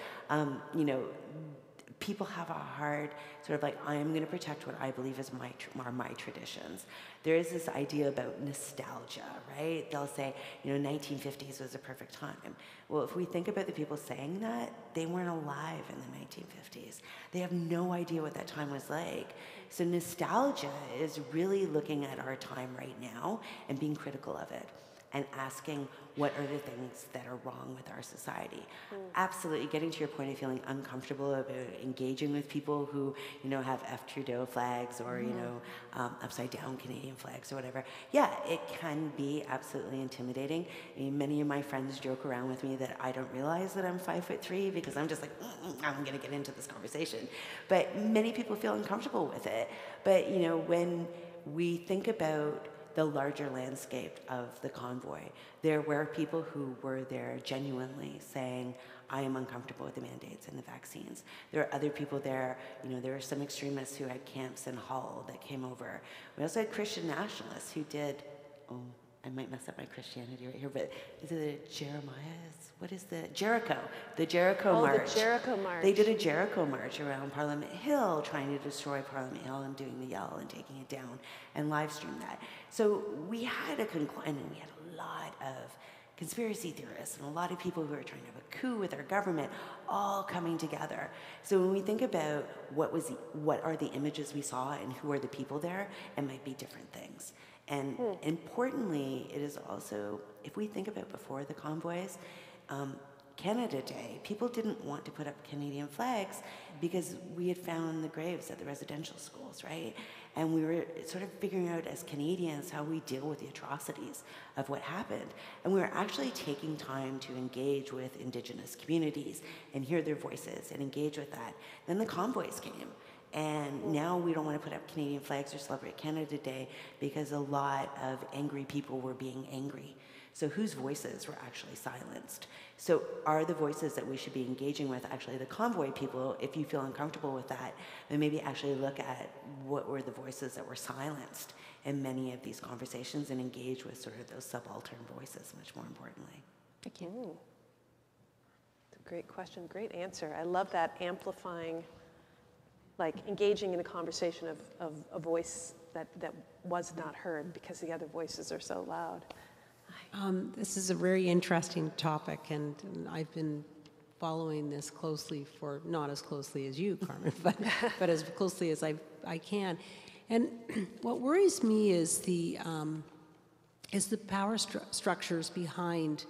people have a hard sort of like, I am going to protect what I believe is are my traditions. There is this idea about nostalgia, right? They'll say, 1950s was a perfect time. Well, if we think about the people saying that, they weren't alive in the 1950s. They have no idea what that time was like. So nostalgia is really looking at our time right now and being critical of it, and asking what are the things that are wrong with our society. Absolutely, getting to your point of feeling uncomfortable about engaging with people who, have F. Trudeau flags or, upside down Canadian flags or whatever. Yeah, it can be absolutely intimidating. I mean, many of my friends joke around with me that I don't realize that I'm 5'3" because I'm just like, I'm gonna get into this conversation. But many people feel uncomfortable with it. But, when we think about the larger landscape of the convoy. There were people who were there genuinely saying, I am uncomfortable with the mandates and the vaccines. There are other people there, there were some extremists who had camps in Hull that came over. We also had Christian nationalists who did, I might mess up my Christianity right here, but is it Jeremiah's? What is the Jericho March? The Jericho March. They did a Jericho March around Parliament Hill, trying to destroy Parliament Hill and doing the yell and taking it down and live stream that. So we had we had a lot of conspiracy theorists and a lot of people who are trying to have a coup with our government all coming together. So when we think about what are the images we saw and who are the people there, it might be different things. And importantly, it is also, if we think about before the convoys, Canada Day, people didn't want to put up Canadian flags because we had found the graves at the residential schools, right? And we were sort of figuring out as Canadians how we deal with the atrocities of what happened. And we were actually taking time to engage with Indigenous communities and hear their voices and engage with that. Then the convoys came. And now we don't want to put up Canadian flags or celebrate Canada Day because a lot of angry people were being angry. So whose voices were actually silenced? So are the voices that we should be engaging with actually the convoy people? If you feel uncomfortable with that, then maybe actually look at what were the voices that were silenced in many of these conversations and engage with sort of those subaltern voices much more importantly. Thank you. It's a great question, great answer. I love that amplifying, like engaging in a conversation of a voice that was not heard because the other voices are so loud. This is a very interesting topic, and I've been following this closely not as closely as you, Carmen, but as closely as I can. And what worries me is the power structures behind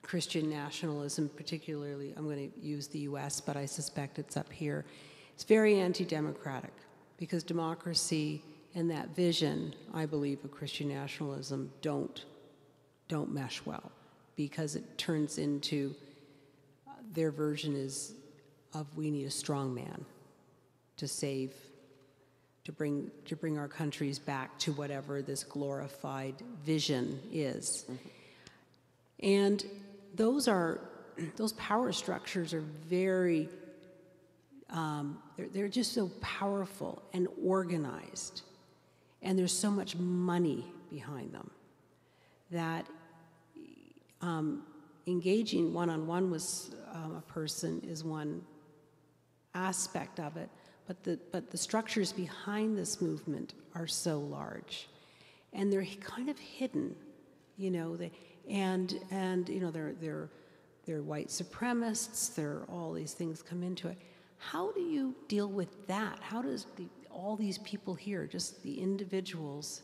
Christian nationalism, particularly, I'm going to use the US, but I suspect it's up here. It's very anti-democratic because democracy and that vision, I believe, of Christian nationalism don't mesh well because it turns into their version is of we need a strong man to bring our countries back to whatever this glorified vision is. Mm-hmm. And those power structures are very they're just so powerful and organized, and there's so much money behind them that engaging one-on-one with a person is one aspect of it, but the structures behind this movement are so large, and they're kind of hidden, they're white supremacists. There all these things come into it. How do you deal with that? How does all these people here, just the individuals,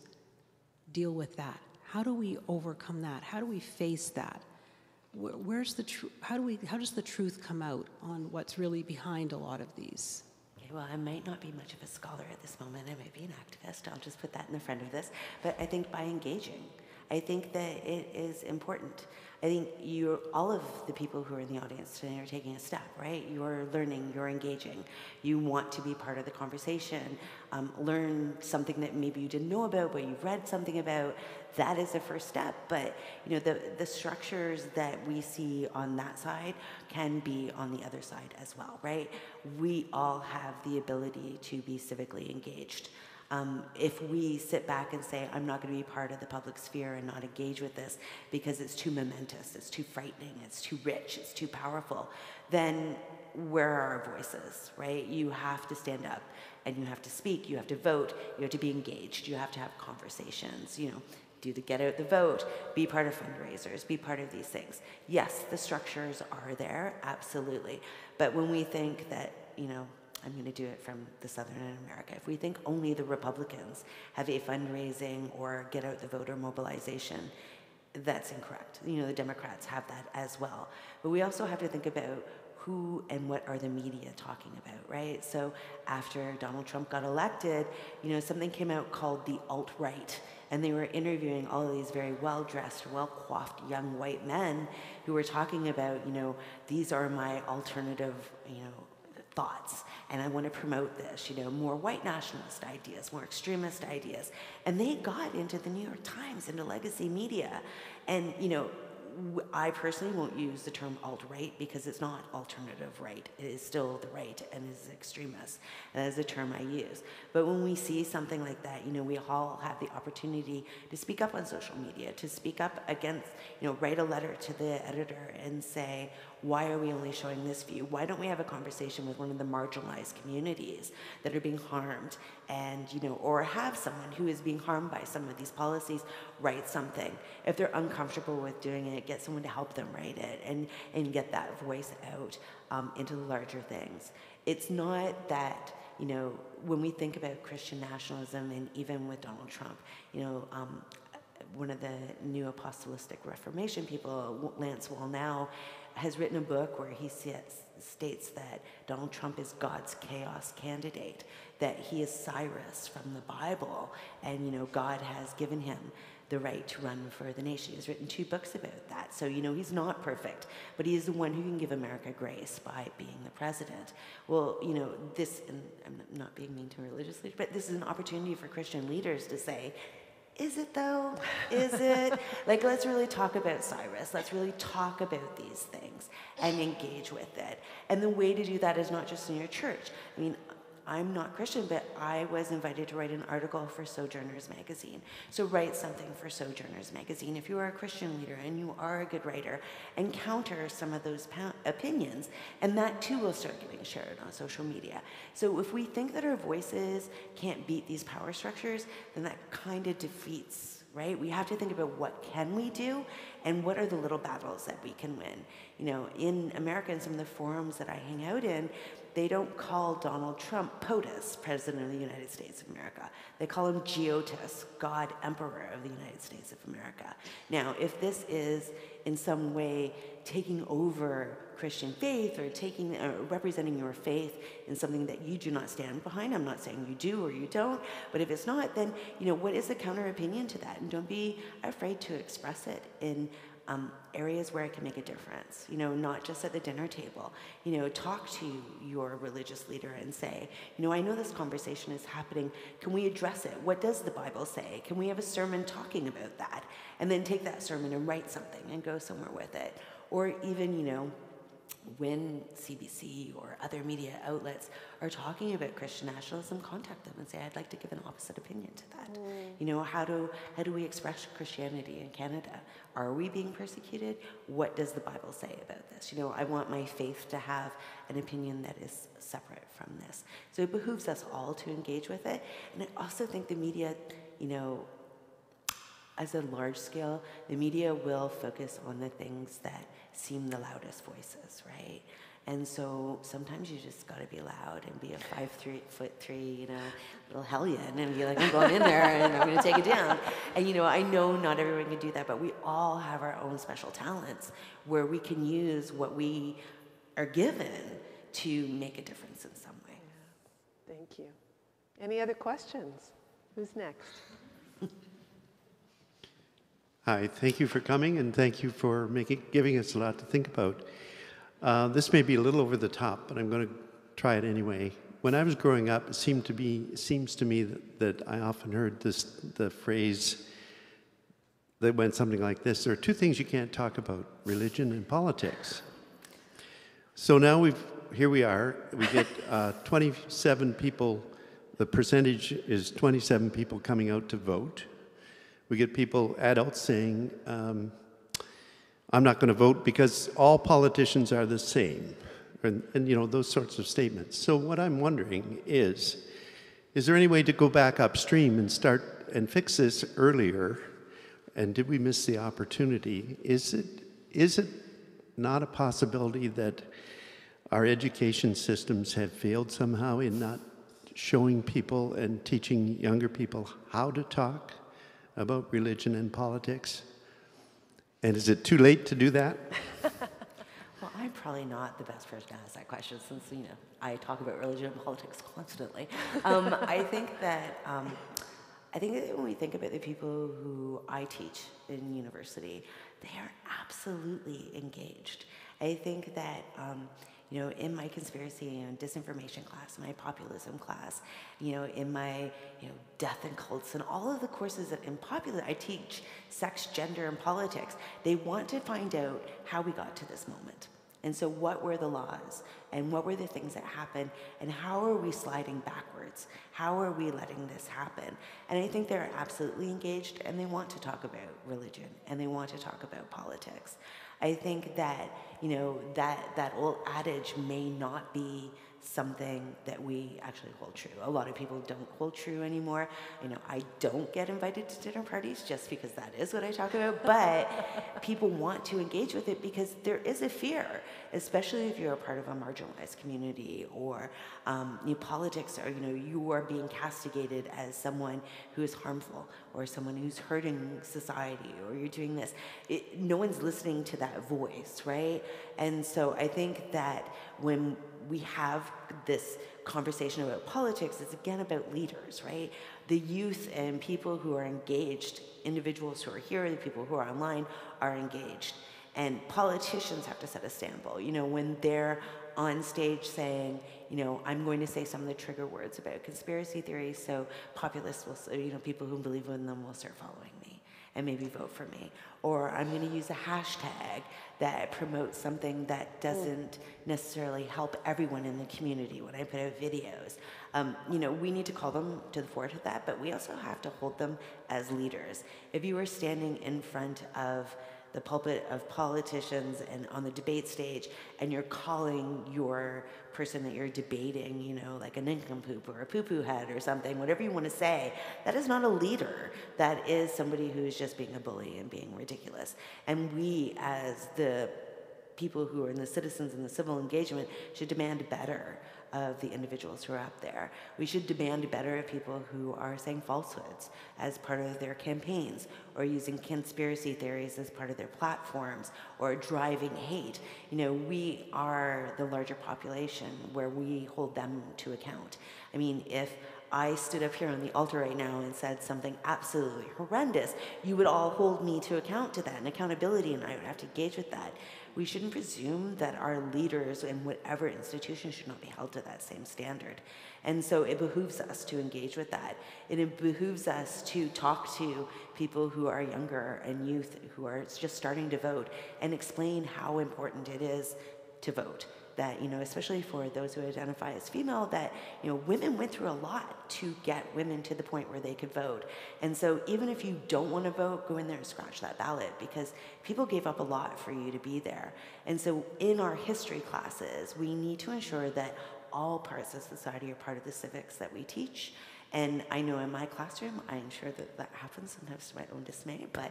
deal with that? How do we overcome that? How do we face that? Where's the truth? How does the truth come out on what's really behind a lot of these? Okay, well, I might not be much of a scholar at this moment. I might be an activist. I'll just put that in the front of this. But I think by engaging, I think that it is important. I think all of the people who are in the audience today are taking a step, right? You're learning, you're engaging. You want to be part of the conversation, learn something that maybe you didn't know about, but you've read something about. That is the first step. But the structures that we see on that side can be on the other side as well, right? We all have the ability to be civically engaged. If we sit back and say, I'm not going to be part of the public sphere and not engage with this because it's too momentous, it's too frightening, it's too rich, it's too powerful, then where are our voices, right? You have to stand up and you have to speak, you have to vote, you have to be engaged, you have to have conversations, do the get out the vote, be part of fundraisers, be part of these things. Yes, the structures are there, absolutely. But when we think that, I'm going to do it from the Southern America. If we think only the Republicans have a fundraising or get out the vote or mobilization, that's incorrect. The Democrats have that as well. But we also have to think about who and what are the media talking about, right? So after Donald Trump got elected, something came out called the alt-right, and they were interviewing all of these very well-dressed, well-coiffed young white men who were talking about, these are my alternative, thoughts, and I want to promote this, more white nationalist ideas, more extremist ideas. And they got into the New York Times, into legacy media. And, I personally won't use the term alt-right because it's not alternative right. It is still the right and is extremist. And that is the term I use. But when we see something like that, we all have the opportunity to speak up on social media, to speak up against, write a letter to the editor and say, why are we only showing this view? Why don't we have a conversation with one of the marginalized communities that are being harmed, and or have someone who is being harmed by some of these policies write something. If they're uncomfortable with doing it, get someone to help them write it and get that voice out into the larger things. It's not that, when we think about Christian nationalism, and even with Donald Trump, one of the new apostolistic Reformation people, Lance Wallnau, has written a book where he states that Donald Trump is God's chaos candidate, that he is Cyrus from the Bible, and God has given him the right to run for the nation. He's written 2 books about that. So, he's not perfect, but he is the one who can give America grace by being the president. Well, this, and I'm not being mean to religious leaders, but this is an opportunity for Christian leaders to say, is it though? Is it? Let's really talk about Cyrus. Let's really talk about these things and engage with it. And the way to do that is not just in your church. I mean, I'm not Christian, but I was invited to write an article for Sojourners magazine. So write something for Sojourners magazine if you are a Christian leader and you are a good writer, and counter some of those opinions, and that too will start getting shared on social media. So if we think that our voices can't beat these power structures, then that kind of defeats, right? We have to think about what can we do and what are the little battles that we can win. In America, in some of the forums that I hang out in, they don't call Donald Trump POTUS, President of the United States of America. They call him GOTUS, God Emperor of the United States of America. Now, if this is in some way taking over Christian faith, or representing your faith in something that you do not stand behind, I'm not saying you do or you don't, but if it's not, then what is the counter opinion to that? And don't be afraid to express it in areas where it can make a difference, not just at the dinner table. Talk to your religious leader and say, I know this conversation is happening. Can we address it? What does the Bible say? Can we have a sermon talking about that? And then take that sermon and write something and go somewhere with it. Or even, when CBC or other media outlets are talking about Christian nationalism, contact them and say, I'd like to give an opposite opinion to that. How do we express Christianity in Canada? Are we being persecuted? What does the Bible say about this? I want my faith to have an opinion that is separate from this. So it behooves us all to engage with it. And I also think the media, as a large scale, the media will focus on the things that seem the loudest voices, right? And so sometimes you just got to be loud and be a 5'3", little hellion, and be like, I'm going in there and I'm going to take it down. And I know not everyone can do that, but we all have our own special talents where we can use what we are given to make a difference in some way. Yeah. Thank you. Any other questions? Who's next? Hi, thank you for coming, and thank you for giving us a lot to think about. This may be a little over the top, but I'm going to try it anyway. When I was growing up, it seems to me that I often heard the phrase that went something like this: there are 2 things you can't talk about, religion and politics. So now here we are, we get 27 people, the percentage is 27 people coming out to vote. We get adults saying, I'm not going to vote because all politicians are the same, and those sorts of statements. So what I'm wondering is there any way to go back upstream and start and fix this earlier? And did we miss the opportunity? Is it not a possibility that our education systems have failed somehow in not showing people and teaching younger people how to talk about religion and politics? And is it too late to do that? Well, I'm probably not the best person to ask that question, since I talk about religion and politics constantly. I think that when we think about the people who I teach in university, they are absolutely engaged. I think that You know, in my conspiracy and disinformation class, my populism class, you know, in my, you know, death and cults and all of the courses that in popular, I teach sex, gender, and politics. They want to find out how we got to this moment. And so what were the laws and what were the things that happened and how are we sliding backwards? How are we letting this happen? And I think they're absolutely engaged and they want to talk about religion and they want to talk about politics. I think that, you know, that old adage may not be something that we actually hold true. A lot of people don't hold true anymore. You know, I don't get invited to dinner parties just because that is what I talk about, but people want to engage with it because there is a fear, especially if you're a part of a marginalized community or politics, or, you know, you are being castigated as someone who is harmful or someone who's hurting society, or you're doing this. No one's listening to that voice, right? And so I think that when we have this conversation about politics, it's again about leaders, right? The youth and people who are engaged, individuals who are here, the people who are online are engaged. And politicians have to set a example. You know, when they're on stage saying, you know, I'm going to say some of the trigger words about conspiracy theories, so populists will, you know, people who believe in them will start following me and maybe vote for me. Or I'm going to use a hashtag that promotes something that doesn't necessarily help everyone in the community when I put out videos. You know, we need to call them to the fore to that, but we also have to hold them as leaders. If you were standing in front of the pulpit of politicians and on the debate stage, and you're calling your person that you're debating, you know, like a nincompoop or a poo-poo head or something, whatever you want to say, that is not a leader. That is somebody who's just being a bully and being ridiculous. And we, as the people who are in the citizens in the civil engagement, should demand better of the individuals who are up there. We should demand better of people who are saying falsehoods as part of their campaigns, or using conspiracy theories as part of their platforms, or driving hate. You know, we are the larger population where we hold them to account. I mean, if I stood up here on the altar right now and said something absolutely horrendous, you would all hold me to account to that, and accountability, and I would have to engage with that. We shouldn't presume that our leaders in whatever institution should not be held to that same standard. And so it behooves us to engage with that. It behooves us to talk to people who are younger and youth who are just starting to vote and explain how important it is to vote. That, you know, especially for those who identify as female, that, you know, women went through a lot to get women to the point where they could vote. And so even if you don't want to vote, go in there and scratch that ballot, because people gave up a lot for you to be there. And so in our history classes, we need to ensure that all parts of society are part of the civics that we teach. And I know in my classroom, I ensure that that happens, sometimes to my own dismay, but,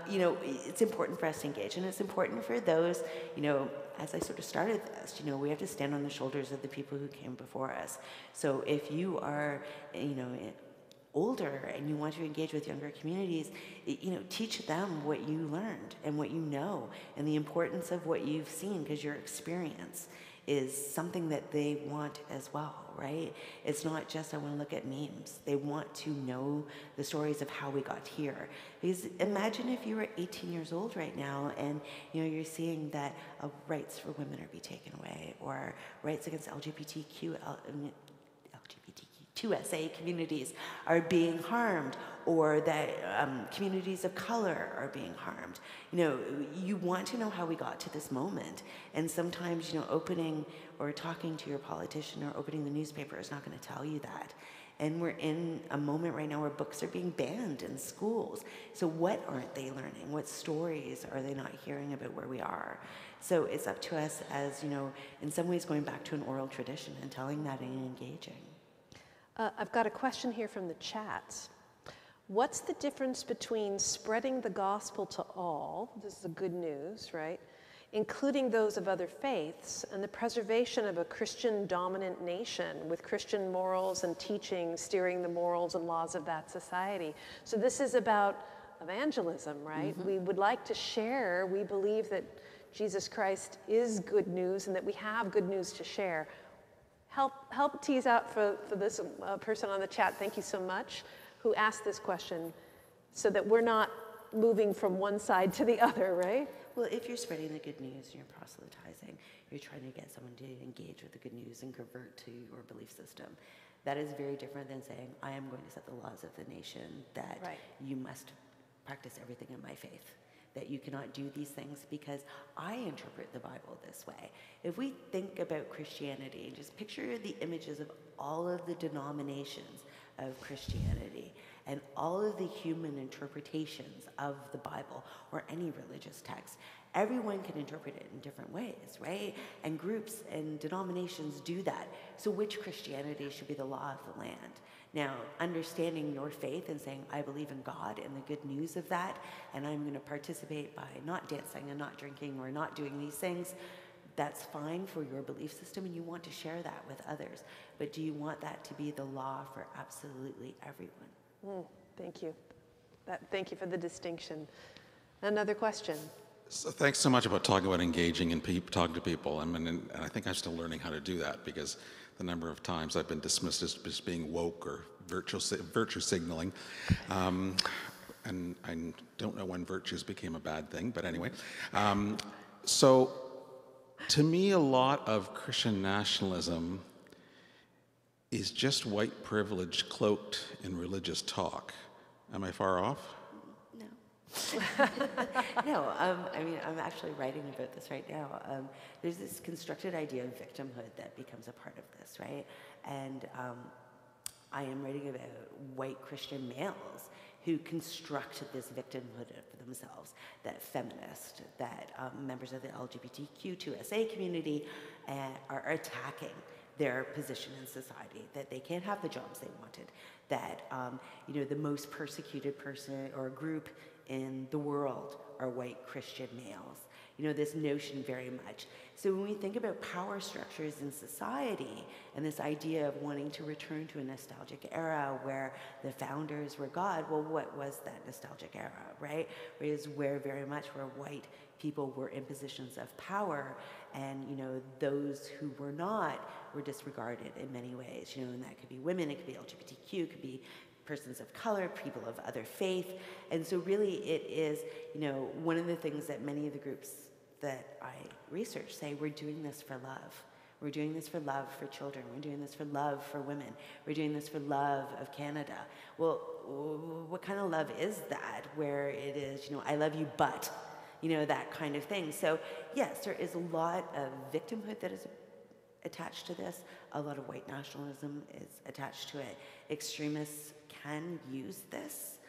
you know, it's important for us to engage. And it's important for those, you know, as I sort of started this, you know, we have to stand on the shoulders of the people who came before us. So if you are, you know, older and you want to engage with younger communities, you know, teach them what you learned and what you know, and the importance of what you've seen, because your experience is something that they want as well, right? It's not just, I want to look at memes. They want to know the stories of how we got here. Because imagine if you were 18 years old right now and, you know, you're seeing that rights for women are being taken away, or rights against LGBTQ2SA communities are being harmed, or that communities of color are being harmed. You know, you want to know how we got to this moment. And sometimes, you know, opening or talking to your politician or opening the newspaper is not going to tell you that. And we're in a moment right now where books are being banned in schools. So what aren't they learning? What stories are they not hearing about where we are? So it's up to us as, you know, in some ways going back to an oral tradition and telling that and engaging. I've got a question here from the chat. What's the difference between spreading the gospel to all, this is the good news, right, including those of other faiths, and the preservation of a Christian dominant nation with Christian morals and teaching steering the morals and laws of that society? So this is about evangelism, right? Mm-hmm. We would like to share, we believe that Jesus Christ is good news and that we have good news to share. Help tease out for this person on the chat, thank you so much, who asked this question, so that we're not moving from one side to the other, right? Well, if you're spreading the good news and you're proselytizing, you're trying to get someone to engage with the good news and convert to your belief system. That is very different than saying, I am going to set the laws of the nation, that Right. you must practice everything in my faith, that you cannot do these things because I interpret the Bible this way. If we think about Christianity, just picture the images of all of the denominations of Christianity and all of the human interpretations of the Bible or any religious text. Everyone can interpret it in different ways, right? And groups and denominations do that. So which Christianity should be the law of the land? Now, understanding your faith and saying, I believe in God and the good news of that, and I'm going to participate by not dancing and not drinking or not doing these things, that's fine for your belief system, and you want to share that with others. But do you want that to be the law for absolutely everyone? Thank you. Thank you for the distinction. Another question. So thanks so much about talking about engaging and talking to people. I mean, and I think I'm still learning how to do that, because the number of times I've been dismissed as just being woke or virtue signaling. And I don't know when virtues became a bad thing, but anyway. So to me, a lot of Christian nationalism is just white privilege cloaked in religious talk. Am I far off? No, I mean, I'm actually writing about this right now. There's this constructed idea of victimhood that becomes a part of this, right? And I am writing about white Christian males who construct this victimhood for themselves, that feminist, that members of the LGBTQ2SA community are attacking their position in society, that they can't have the jobs they wanted, that the most persecuted person or group in the world are white Christian males. This notion very much. So when we think about power structures in society and this idea of wanting to return to a nostalgic era where the founders were God, well, what was that nostalgic era, right? Where very much where white people were in positions of power, and those who were not were disregarded in many ways. And that could be women, it could be LGBTQ, it could be persons of color, people of other faith. And so really it is, one of the things that many of the groups that I research say, we're doing this for love. We're doing this for love for children. We're doing this for love for women. We're doing this for love of Canada. Well, what kind of love is that? Where it is, I love you, but, that kind of thing. So yes, there is a lot of victimhood that is attached to this. A lot of white nationalism is attached to it. Extremists can use this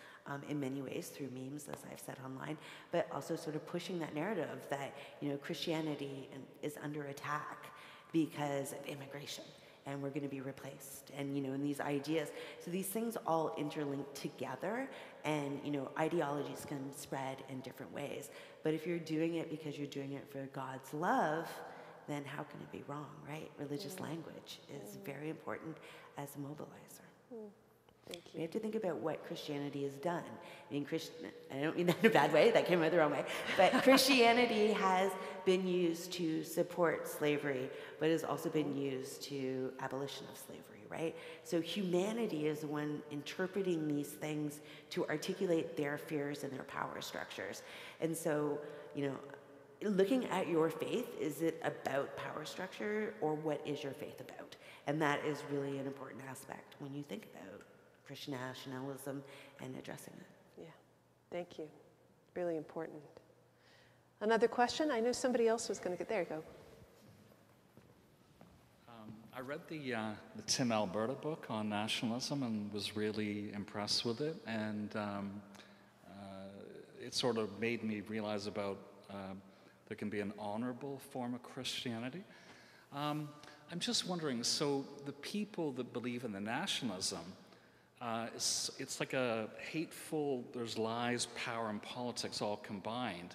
in many ways through memes, as I've said online, but also sort of pushing that narrative that, Christianity is under attack because of immigration, and we're going to be replaced, and, and these ideas. So these things all interlink together, and, ideologies can spread in different ways. But if you're doing it because you're doing it for God's love, then how can it be wrong, right? Religious language is very important as a mobilizer. Thank you. We have to think about what Christianity has done. I mean, I don't mean that in a bad way, that came out the wrong way, but Christianity has been used to support slavery, but has also been used to abolition of slavery, right? So humanity is the one interpreting these things to articulate their fears and their power structures. And so, looking at your faith, is it about power structure, or what is your faith about? And that is really an important aspect when you think about Christian nationalism and addressing it. Yeah, thank you. Really important. Another question? I know somebody else was going to get, there you go. I read the Tim Alberta book on nationalism and was really impressed with it, and it sort of made me realize about there can be an honorable form of Christianity. I'm just wondering, so the people that believe in the nationalism, it's like a hateful, there's lies, power, and politics all combined.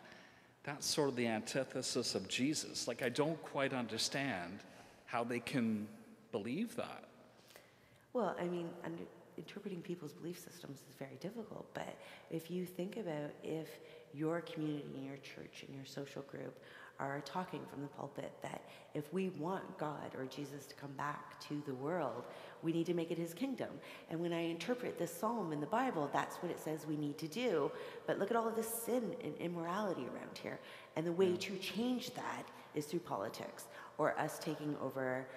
That's sort of the antithesis of Jesus. Like, I don't quite understand how they can believe that. Well, I mean, interpreting people's belief systems is very difficult. But if you think about if your community and your church and your social group are talking from the pulpit that if we want God or Jesus to come back to the world, we need to make it his kingdom. And when I interpret this psalm in the Bible, that's what it says we need to do. But look at all of this sin and immorality around here. And the way to change that is through politics or us taking over,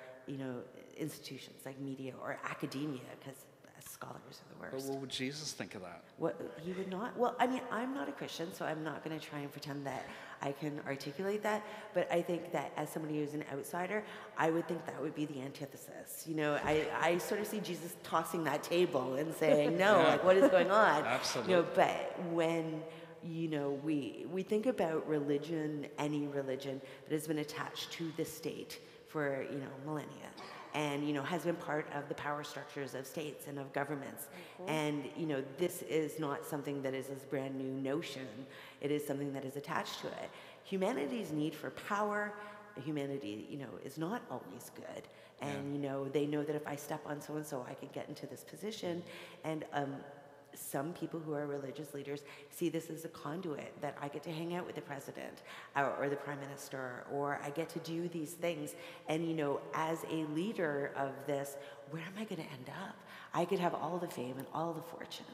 institutions like media or academia, because scholars are the worst. But what would Jesus think of that? What he would not? Well, I mean, I'm not a Christian, so I'm not going to try and pretend that I can articulate that. But I think that as somebody who's an outsider, I would think that would be the antithesis. I sort of see Jesus tossing that table and saying, no, like, what is going on? Absolutely. But when we think about religion, any religion that has been attached to the state for millennia, and has been part of the power structures of states and of governments. And this is not something that is this brand new notion. It is something that is attached to it. Humanity's need for power, humanity is not always good. And they know that if I step on so and so, I can get into this position. And some people who are religious leaders see this as a conduit that I get to hang out with the president or the prime minister, or I get to do these things. And, as a leader of this, where am I going to end up? I could have all the fame and all the fortune.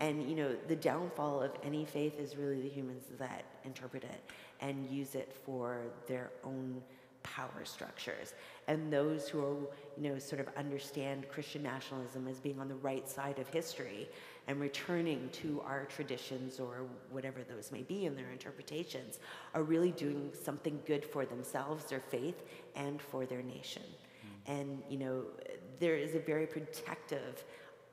And, the downfall of any faith is really the humans that interpret it and use it for their own power structures. And those who are, sort of understand Christian nationalism as being on the right side of history and returning to our traditions or whatever those may be in their interpretations are really doing something good for themselves, their faith, and for their nation. And, there is a very protective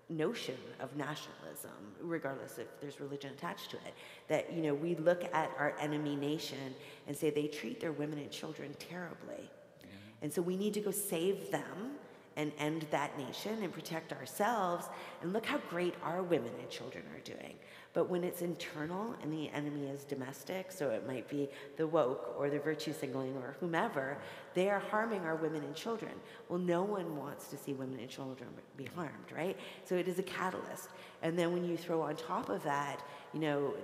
notion of nationalism, regardless if there's religion attached to it, that, we look at our enemy nation and say they treat their women and children terribly. And so we need to go save them and end that nation and protect ourselves. And look how great our women and children are doing. But when it's internal and the enemy is domestic, so it might be the woke or the virtue signaling or whomever, they are harming our women and children. Well, no one wants to see women and children be harmed, right? So it is a catalyst. And then when you throw on top of that,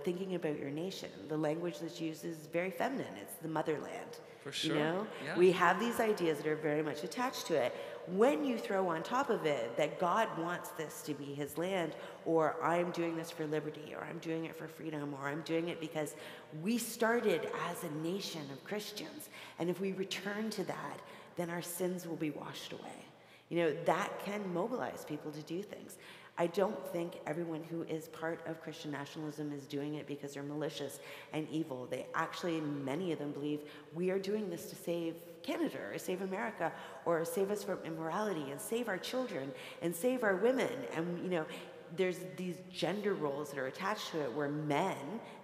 thinking about your nation, the language that's used is very feminine. It's the motherland. For sure. We have these ideas that are very much attached to it. When you throw on top of it that God wants this to be his land, or I'm doing this for liberty, or I'm doing it for freedom, or I'm doing it because we started as a nation of Christians, and if we return to that, then our sins will be washed away. That can mobilize people to do things. I don't think everyone who is part of Christian nationalism is doing it because they're malicious and evil. They actually, many of them believe we are doing this to save Canada or save America or save us from immorality and save our children and save our women. And, there's these gender roles that are attached to it where men,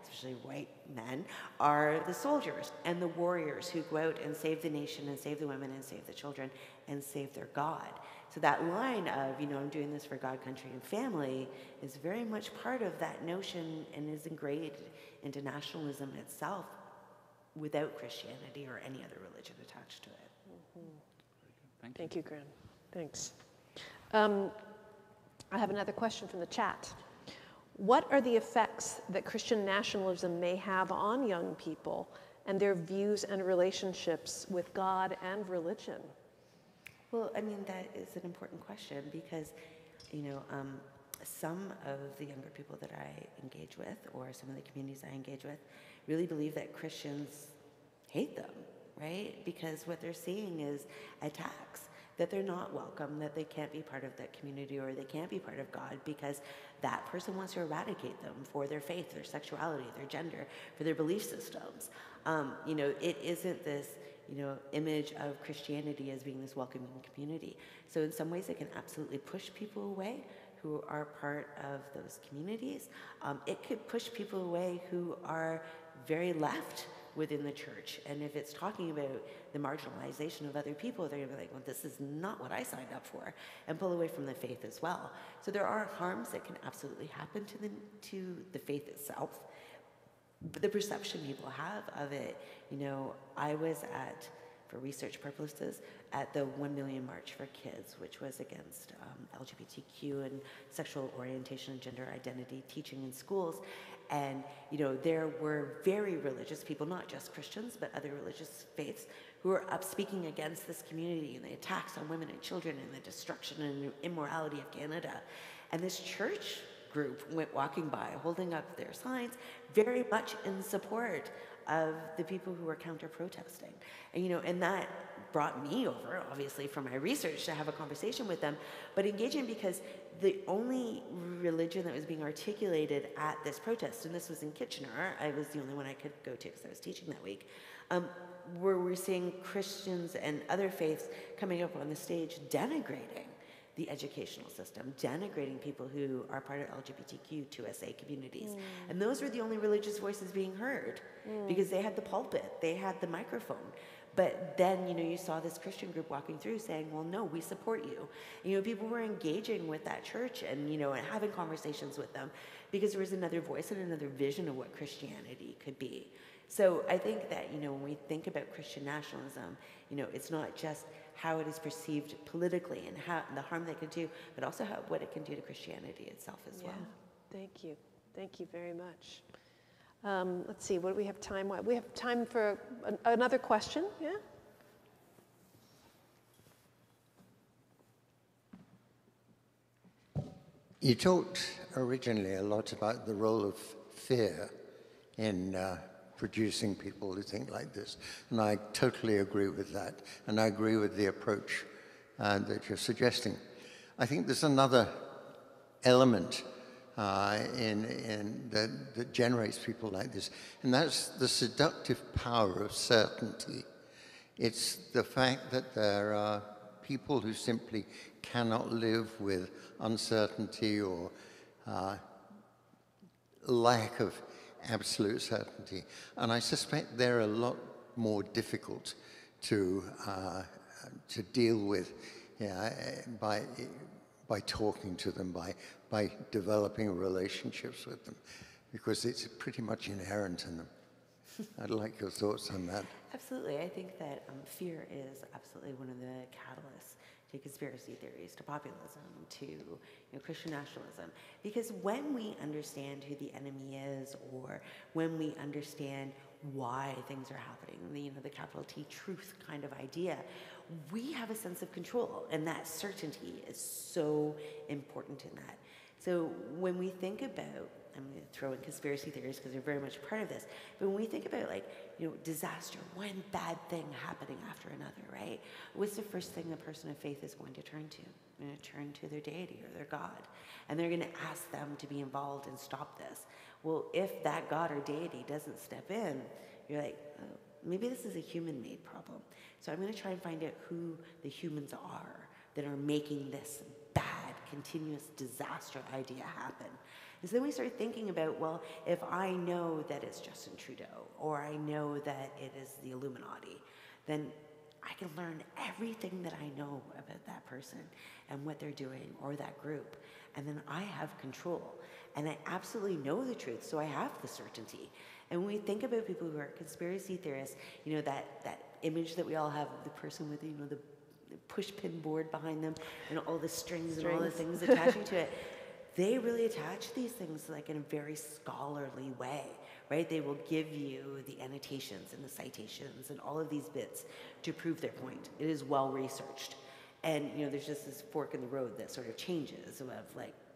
especially white men, are the soldiers and the warriors who go out and save the nation and save the women and save the children and save their God. So that line of, I'm doing this for God, country, and family is very much part of that notion and is engraved into nationalism itself without Christianity or any other religion attached to it. Thank you, Graham. Thanks. I have another question from the chat. What are the effects that Christian nationalism may have on young people and their views and relationships with God and religion? Well, that is an important question because, some of the younger people that I engage with or some of the communities I engage with really believe that Christians hate them, right? Because what they're seeing is attacks, that they're not welcome, that they can't be part of that community or they can't be part of God because that person wants to eradicate them for their faith, their sexuality, their gender, for their belief systems. It isn't this image of Christianity as being this welcoming community. So in some ways it can absolutely push people away who are part of those communities. It could push people away who are very left within the church. And if it's talking about the marginalization of other people, they're gonna be like, well, this is not what I signed up for, and pull away from the faith as well. So there are harms that can absolutely happen to the faith itself. But the perception people have of it, I was at, for research purposes at the 1 Million March for Kids, which was against LGBTQ and sexual orientation and gender identity teaching in schools. And, you know, there were very religious people, not just Christians, but other religious faiths, who were up speaking against this community and the attacks on women and children and the destruction and immorality of Canada. And this church group went walking by, holding up their signs, very much in support of the people who were counter-protesting. And, you know, and that brought me over, obviously, for my research to have a conversation with them, but engaging because the only religion that was being articulated at this protest, and this was in Kitchener, I was the only one I could go to because I was teaching that week, where we're seeing Christians and other faiths coming up on the stage denigrating the educational system, denigrating people who are part of LGBTQ2SA communities. And those were the only religious voices being heard because they had the pulpit, they had the microphone. But then, you know, you saw this Christian group walking through saying, well, no, we support you. And, you know, people were engaging with that church and, you know, and having conversations with them because there was another voice and another vision of what Christianity could be. So I think that, you know, when we think about Christian nationalism, you know, it's not just how it is perceived politically and how the harm that it can do, but also what it can do to Christianity itself as well. Thank you. Thank you very much. Let's see, what do we have time? We have time for another question, yeah? You talked originally a lot about the role of fear in producing people who think like this, and I totally agree with that, and I agree with the approach that you're suggesting. I think there's another element that generates people like this, and that's the seductive power of certainty. It's the fact that there are people who simply cannot live with uncertainty or lack of absolute certainty. And I suspect they're a lot more difficult to deal with by talking to them, by developing relationships with them, because it's pretty much inherent in them. I'd like your thoughts on that. Absolutely. I think that fear is absolutely one of the catalysts to conspiracy theories, to populism, to Christian nationalism. Because when we understand who the enemy is, or when we understand why things are happening, the capital T truth kind of idea, we have a sense of control, and that certainty is so important in that. So when we think about, I'm going to throw in conspiracy theories because they're very much part of this, but when we think about disaster, one bad thing happening after another, right? What's the first thing the person of faith is going to turn to? They're going to turn to their deity or their God, and they're going to ask them to be involved and stop this. Well, if that God or deity doesn't step in, you're like, oh, maybe this is a human-made problem. So I'm going to try and find out who the humans are that are making this bad, continuous disaster idea happen. And so then we start thinking about, well, if I know that it's Justin Trudeau, or I know that it is the Illuminati, then I can learn everything that I know about that person and what they're doing, or that group. And then I have control. And I absolutely know the truth, so I have the certainty. And when we think about people who are conspiracy theorists, that image that we all have of the person with, the push-pin board behind them and all the strings and all the things attaching to it, they really attach these things in a very scholarly way, right? They will give you the annotations and the citations and all of these bits to prove their point. It is well researched. And, there's just this fork in the road that sort of changes of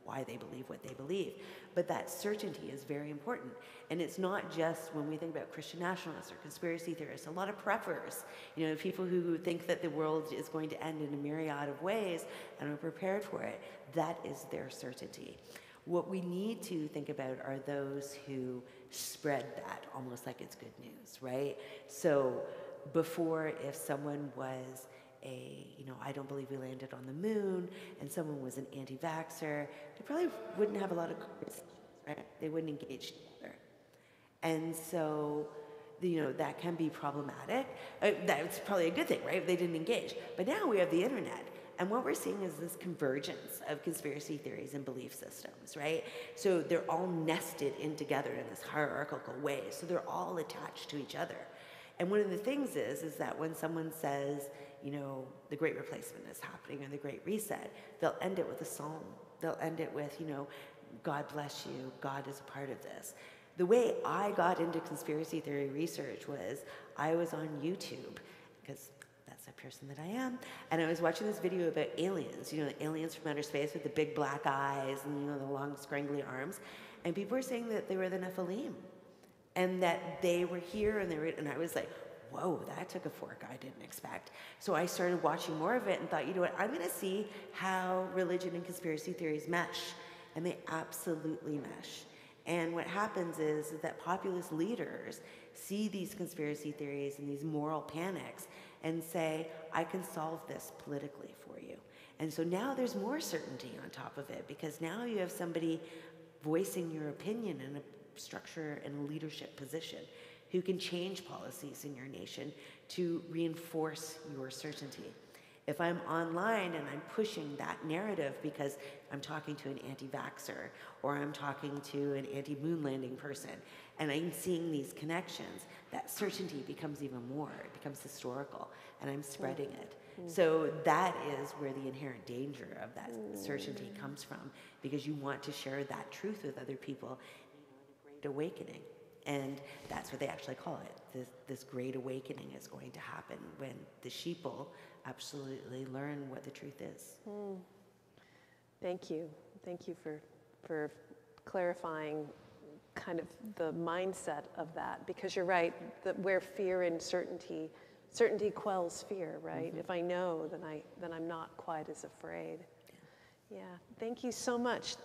why they believe what they believe. But that certainty is very important. And it's not just when we think about Christian nationalists or conspiracy theorists, a lot of preppers, people who think that the world is going to end in a myriad of ways and are prepared for it, that is their certainty. What we need to think about are those who spread that almost like it's good news, right? So before, if someone was I don't believe we landed on the moon, and someone was an anti-vaxxer, they probably wouldn't have a lot of conversations, right? They wouldn't engage together. And so, that can be problematic. That's probably a good thing, right? If they didn't engage. But now we have the internet, and what we're seeing is this convergence of conspiracy theories and belief systems, right? So they're all nested in together in this hierarchical way, so they're all attached to each other. And one of the things is that when someone says, you know, the Great Replacement is happening or the Great Reset, they'll end it with a psalm. They'll end it with, you know, God bless you, God is a part of this. The way I got into conspiracy theory research was I was on YouTube, because that's the person that I am, and I was watching this video about aliens, you know, the aliens from outer space with the big black eyes and, you know, the long scrangly arms, and people were saying that they were the Nephilim, and that they were here, and I was like, whoa, that took a fork I didn't expect. So I started watching more of it and thought, you know what, I'm gonna see how religion and conspiracy theories mesh, and they absolutely mesh. And what happens is that populist leaders see these conspiracy theories and these moral panics and say, I can solve this politically for you. And so now there's more certainty on top of it, because now you have somebody voicing your opinion in a structure and a leadership position who can change policies in your nation to reinforce your certainty. If I'm online and I'm pushing that narrative because I'm talking to an anti-vaxxer or I'm talking to an anti-moon landing person and I'm seeing these connections, that certainty becomes even more. It becomes historical, and I'm spreading it. So that is where the inherent danger of that certainty comes from, because you want to share that truth with other people in a great awakening. And that's what they actually call it. This great awakening is going to happen when the sheeple absolutely learn what the truth is. Thank you. Thank you for clarifying kind of the mindset of that, because you're right, that where fear and certainty quells fear, right? If I know, then I'm not quite as afraid. Yeah, thank you so much.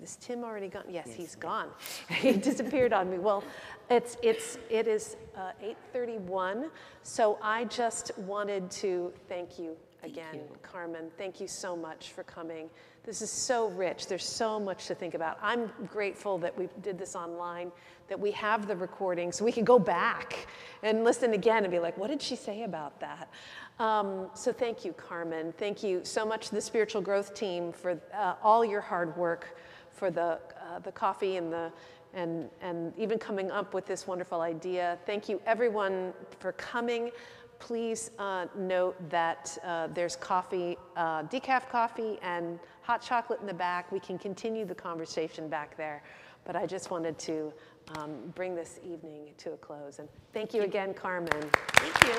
Is Tim already gone? Yes, he's gone. He disappeared on me. Well, it is 8:31, so I just wanted to thank you again, Carmen. Thank you so much for coming. This is so rich. There's so much to think about. I'm grateful that we did this online, that we have the recording, so we can go back and listen again and be like, what did she say about that? So thank you, Carmen. Thank you so much to the Spiritual Growth team for all your hard work, for the coffee and even coming up with this wonderful idea. Thank you, everyone, for coming. Please note that there's coffee, decaf coffee and hot chocolate in the back. We can continue the conversation back there. But I just wanted to bring this evening to a close. And thank you again, Carmen. Thank you.